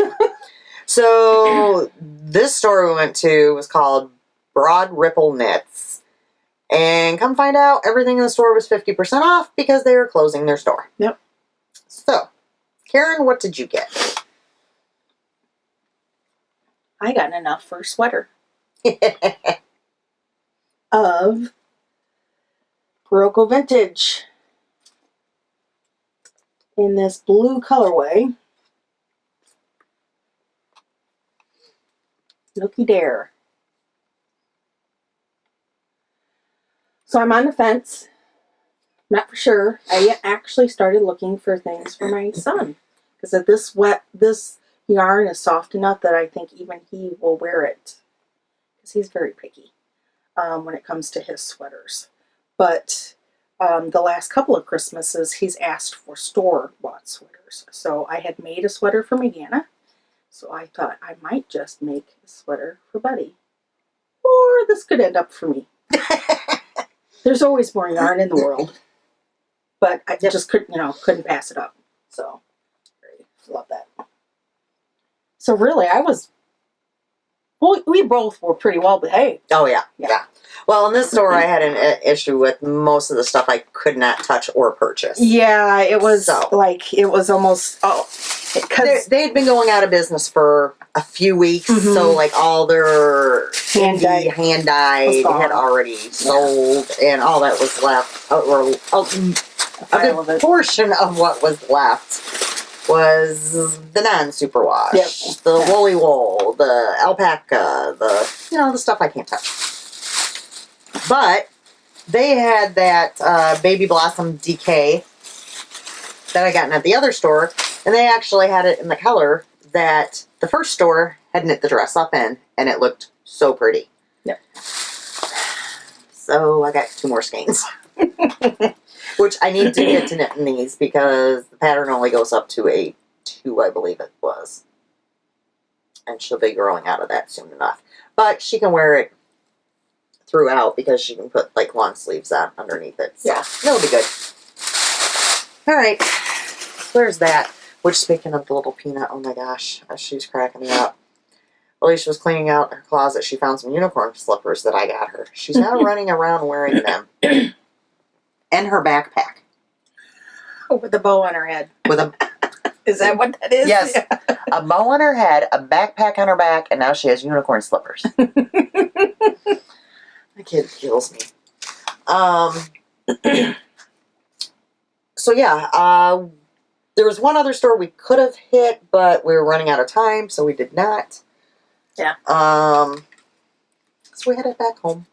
So this store we went to was called Broad Ripple Knits. And come find out, everything in the store was 50% off because they were closing their store. Yep. So, Karen, what did you get? I got enough for a sweater. Of Kuroko Vintage. In this blue colorway. Looky there. So I'm on the fence. Not for sure. I actually started looking for things for my son. Because this yarn is soft enough that I think even he will wear it. Because he's very picky when it comes to his sweaters. But the last couple of Christmases, he's asked for store-bought sweaters. So I had made a sweater for Megana. So I thought I might just make a sweater for Buddy. Or this could end up for me. There's always more yarn in the world. But I just couldn't pass it up. So, love that. So really, we both were pretty well behaved. Oh, yeah. Well, in this store, I had an issue with most of the stuff I could not touch or purchase. Yeah, it was almost, because they had been going out of business for a few weeks, so like all their hand dyed had already sold, and all that was left, or a good portion of what was left was the non-superwash, the woolly wool, the alpaca, the stuff I can't touch. But they had that Baby Blossom Decay that I gotten at the other store, and they actually had it in the color that the first store had knit the dress up in, and it looked so pretty. Yep. So I got 2 more skeins. Which I need to get to knitting these because the pattern only goes up to a 2, I believe it was. And she'll be growing out of that soon enough. But she can wear it throughout because she can put like long sleeves on underneath it. So it'll be good. Alright. There's that. Which, speaking of the little peanut, oh my gosh, she's cracking me up. Alisha was cleaning out her closet. She found some unicorn slippers that I got her. She's now running around wearing them. And her backpack. Oh, with a bow on her head. With a Is that what that is? Yes. A bow on her head, a backpack on her back, and now she has unicorn slippers. The kid kills me. So yeah, there was one other store we could have hit, but we were running out of time, so we did not. Yeah. So we headed back home.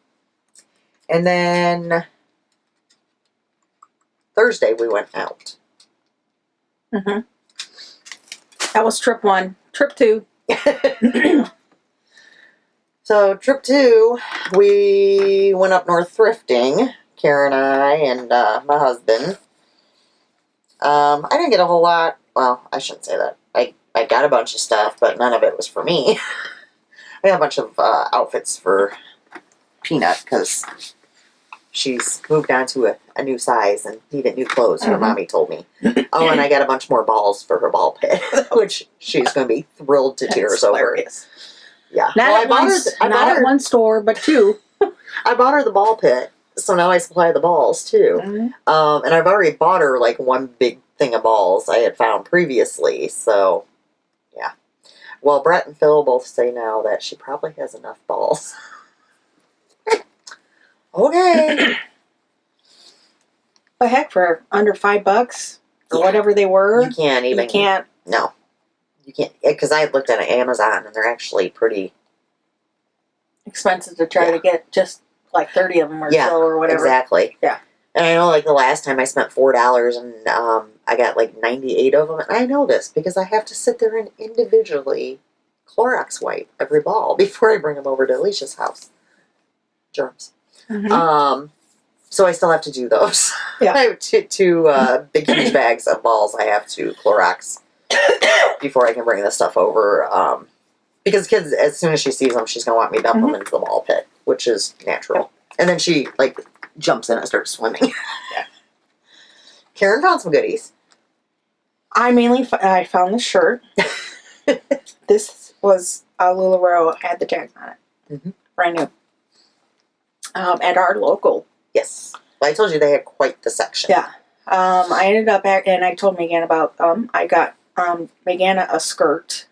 And then Thursday we went out. Mm-hmm. That was trip 1. Trip 2. So trip 2, we went up north thrifting. Karen and I and my husband. I didn't get a whole lot. Well, I shouldn't say that. I got a bunch of stuff, but none of it was for me. I got a bunch of outfits for Peanut because she's moved on to a new size and needed new clothes, her mommy told me. Oh, and I got a bunch more balls for her ball pit, which she's going to be thrilled to tears over. Yeah. Not Well, at one store, but 2. I bought her the ball pit, so now I supply the balls too. Mm-hmm. And I've already bought her like one big thing of balls I had found previously, so yeah. Well, Brett and Phil both say now that she probably has enough balls. Okay. But heck, for under $5 or whatever they were, You can't even. you can't. No. You can't. Because I looked at Amazon and they're actually pretty. Expensive to try to get just like 30 of them or so or whatever. Exactly. Yeah. And I know like the last time I spent $4 and I got like 98 of them. And I know this because I have to sit there and individually Clorox wipe every ball before I bring them over to Alicia's house. Germs. Mm-hmm. So I still have to do those. Yeah. I have two big huge bags of balls I have to Clorox before I can bring this stuff over. Because kids, as soon as she sees them, she's going to want me to dump them into the ball pit, which is natural. And then she, like, jumps in and starts swimming. Yeah. Karen found some goodies. I found the shirt. This was a LuLaRoe, had the tags on it. Mm-hmm. Brand new. At our local. Yes. Well, I told you they had quite the section. Yeah. I ended up and I told Megan about, I got Megan a skirt.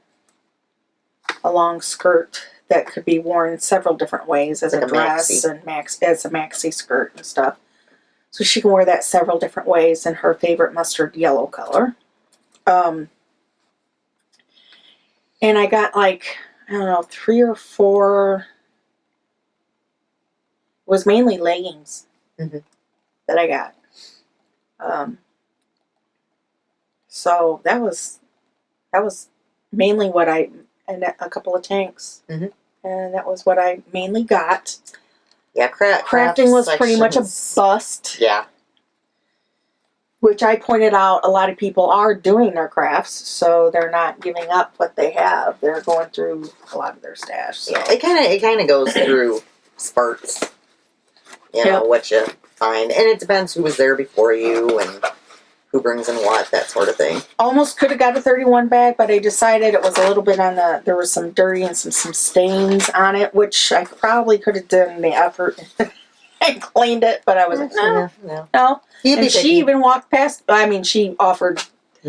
A long skirt that could be worn several different ways as like a dress and as a maxi skirt and stuff. So she can wear that several different ways in her favorite mustard yellow color. And I got like, I don't know, 3 or 4. It was mainly leggings that I got. So that was mainly what and a couple of tanks. Mm-hmm. And that was what I mainly got. Yeah, crafting was pretty much a bust. Yeah. Which I pointed out, a lot of people are doing their crafts, so they're not giving up what they have. They're going through a lot of their stash. So. Yeah, it kind of goes through spurts. You know, what you find. And it depends who was there before you and who brings in what, that sort of thing. Almost could have got a 31 bag, but I decided it was a little bit on there was some dirty and some stains on it, which I probably could have done the effort and cleaned it, but I was like, no. And she even walked past, she offered,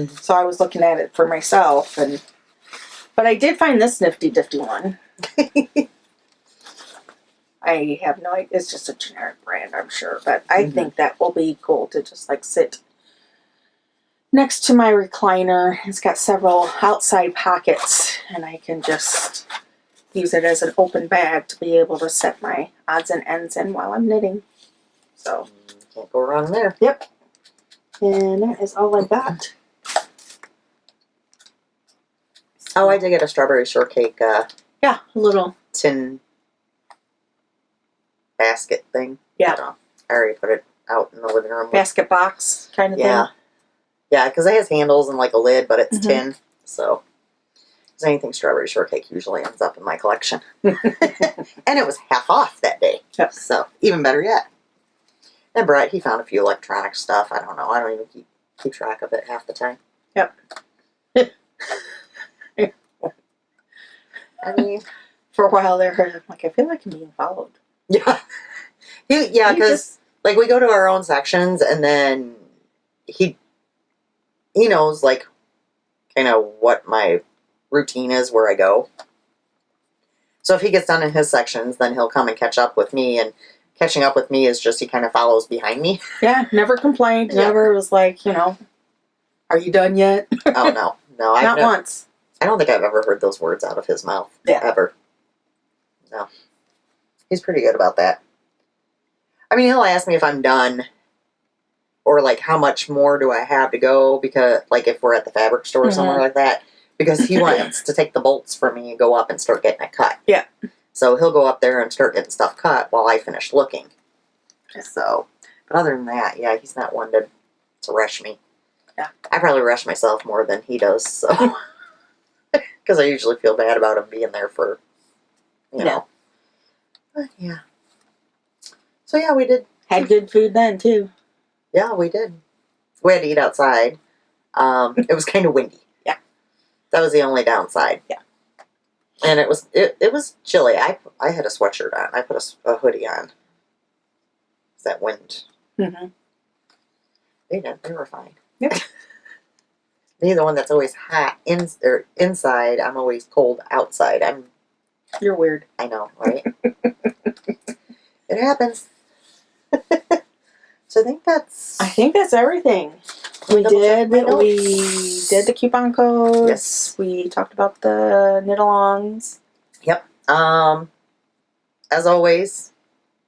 so I was looking at it for myself, but I did find this nifty one. I have no idea, it's just a generic brand, I'm sure, but I think that will be cool to just like sit next to my recliner. It's got several outside pockets, and I can just use it as an open bag to be able to set my odds and ends in while I'm knitting. So can't go wrong there. Yep. And that is all I got. Oh, I did get a strawberry shortcake. Yeah, a little tin basket thing. Yeah. I already put it out in the living room. Basket box kind of thing. Yeah, because it has handles and like a lid, but it's tin. So, because anything strawberry shortcake usually ends up in my collection. And it was half off that day. Yep. So, even better yet. And Brett, he found a few electronic stuff. I don't know. I don't even keep track of it half the time. Yep. I mean, For a while there, I'm like, I feel like I'm being followed. yeah. Yeah, You because just- like we go to our own sections, and then he knows like kind of what my routine is where I go. So if he gets done in his sections, then he'll come and catch up with me, and catching up with me is just he kind of follows behind me. Yeah, never complained. Yeah. Never was like, are you done yet? Oh no, Not once. I don't think I've ever heard those words out of his mouth. Yeah. Ever. No. He's pretty good about that. I mean, he'll ask me if I'm done, or like how much more do I have to go, because like if we're at the fabric store or somewhere like that, because he wants to take the bolts from me and go up and start getting it cut. Yeah. So he'll go up there and start getting stuff cut while I finish looking. Yeah. So, but other than that, yeah, he's not one to rush me. Yeah. I probably rush myself more than he does, so. Because I usually feel bad about him being there for, you know. But, yeah. So, yeah, we did. Had good food then, too. Yeah, we did. We had to eat outside. It was kind of windy. Yeah. That was the only downside. Yeah. And it was chilly. I had a sweatshirt on. I put a hoodie on. It's that wind. Mm-hmm. They were fine. Yep. Me, the one that's always hot inside. I'm always cold outside. You're weird. I know, right? It happens. So I think that's everything. We Double check did my notes. the coupon codes. Yes. We talked about the knit-alongs. Yep. As always,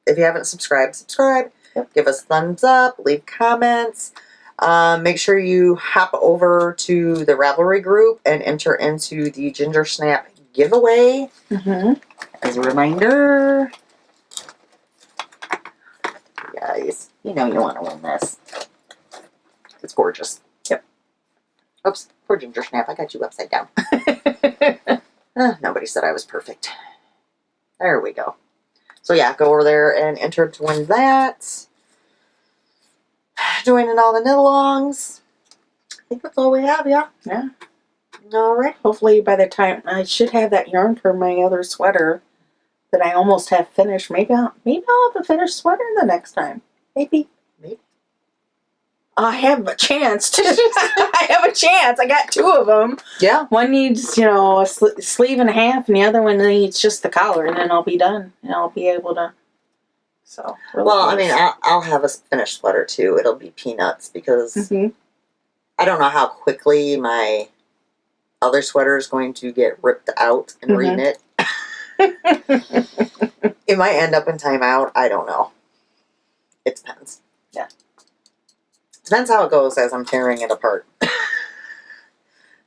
if you haven't subscribed, subscribe. Yep. Give us a thumbs up. Leave comments. Make sure you hop over to the Ravelry group and enter into the Gingersnap giveaway. Mm-hmm. As a reminder, guys, you know you want to win this. It's gorgeous. Yep. Oops, poor Gingersnap. I got you upside down. Nobody said I was perfect. There we go. So yeah, go over there and enter to win that. Joining all the knit-alongs. I think that's all we have, yeah? Yeah. All right. Hopefully by the time I should have that yarn for my other sweater that I almost have finished. Maybe I'll have a finished sweater the next time. Maybe. I have a chance to. I have a chance. I got two of them. Yeah. One needs, a sleeve and a half, and the other one needs just the collar, and then I'll be done, and I'll be able to. So. Really Well, close. I mean, I'll have a finished sweater too. It'll be peanuts because Mm-hmm. I don't know how quickly my other sweater is going to get ripped out and reknit. It might end up in timeout. I don't know. It depends. Yeah. Depends how it goes as I'm tearing it apart.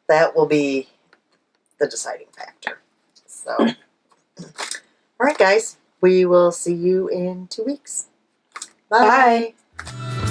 That will be the deciding factor. So, all right, guys. We will see you in 2 weeks. Bye. Bye.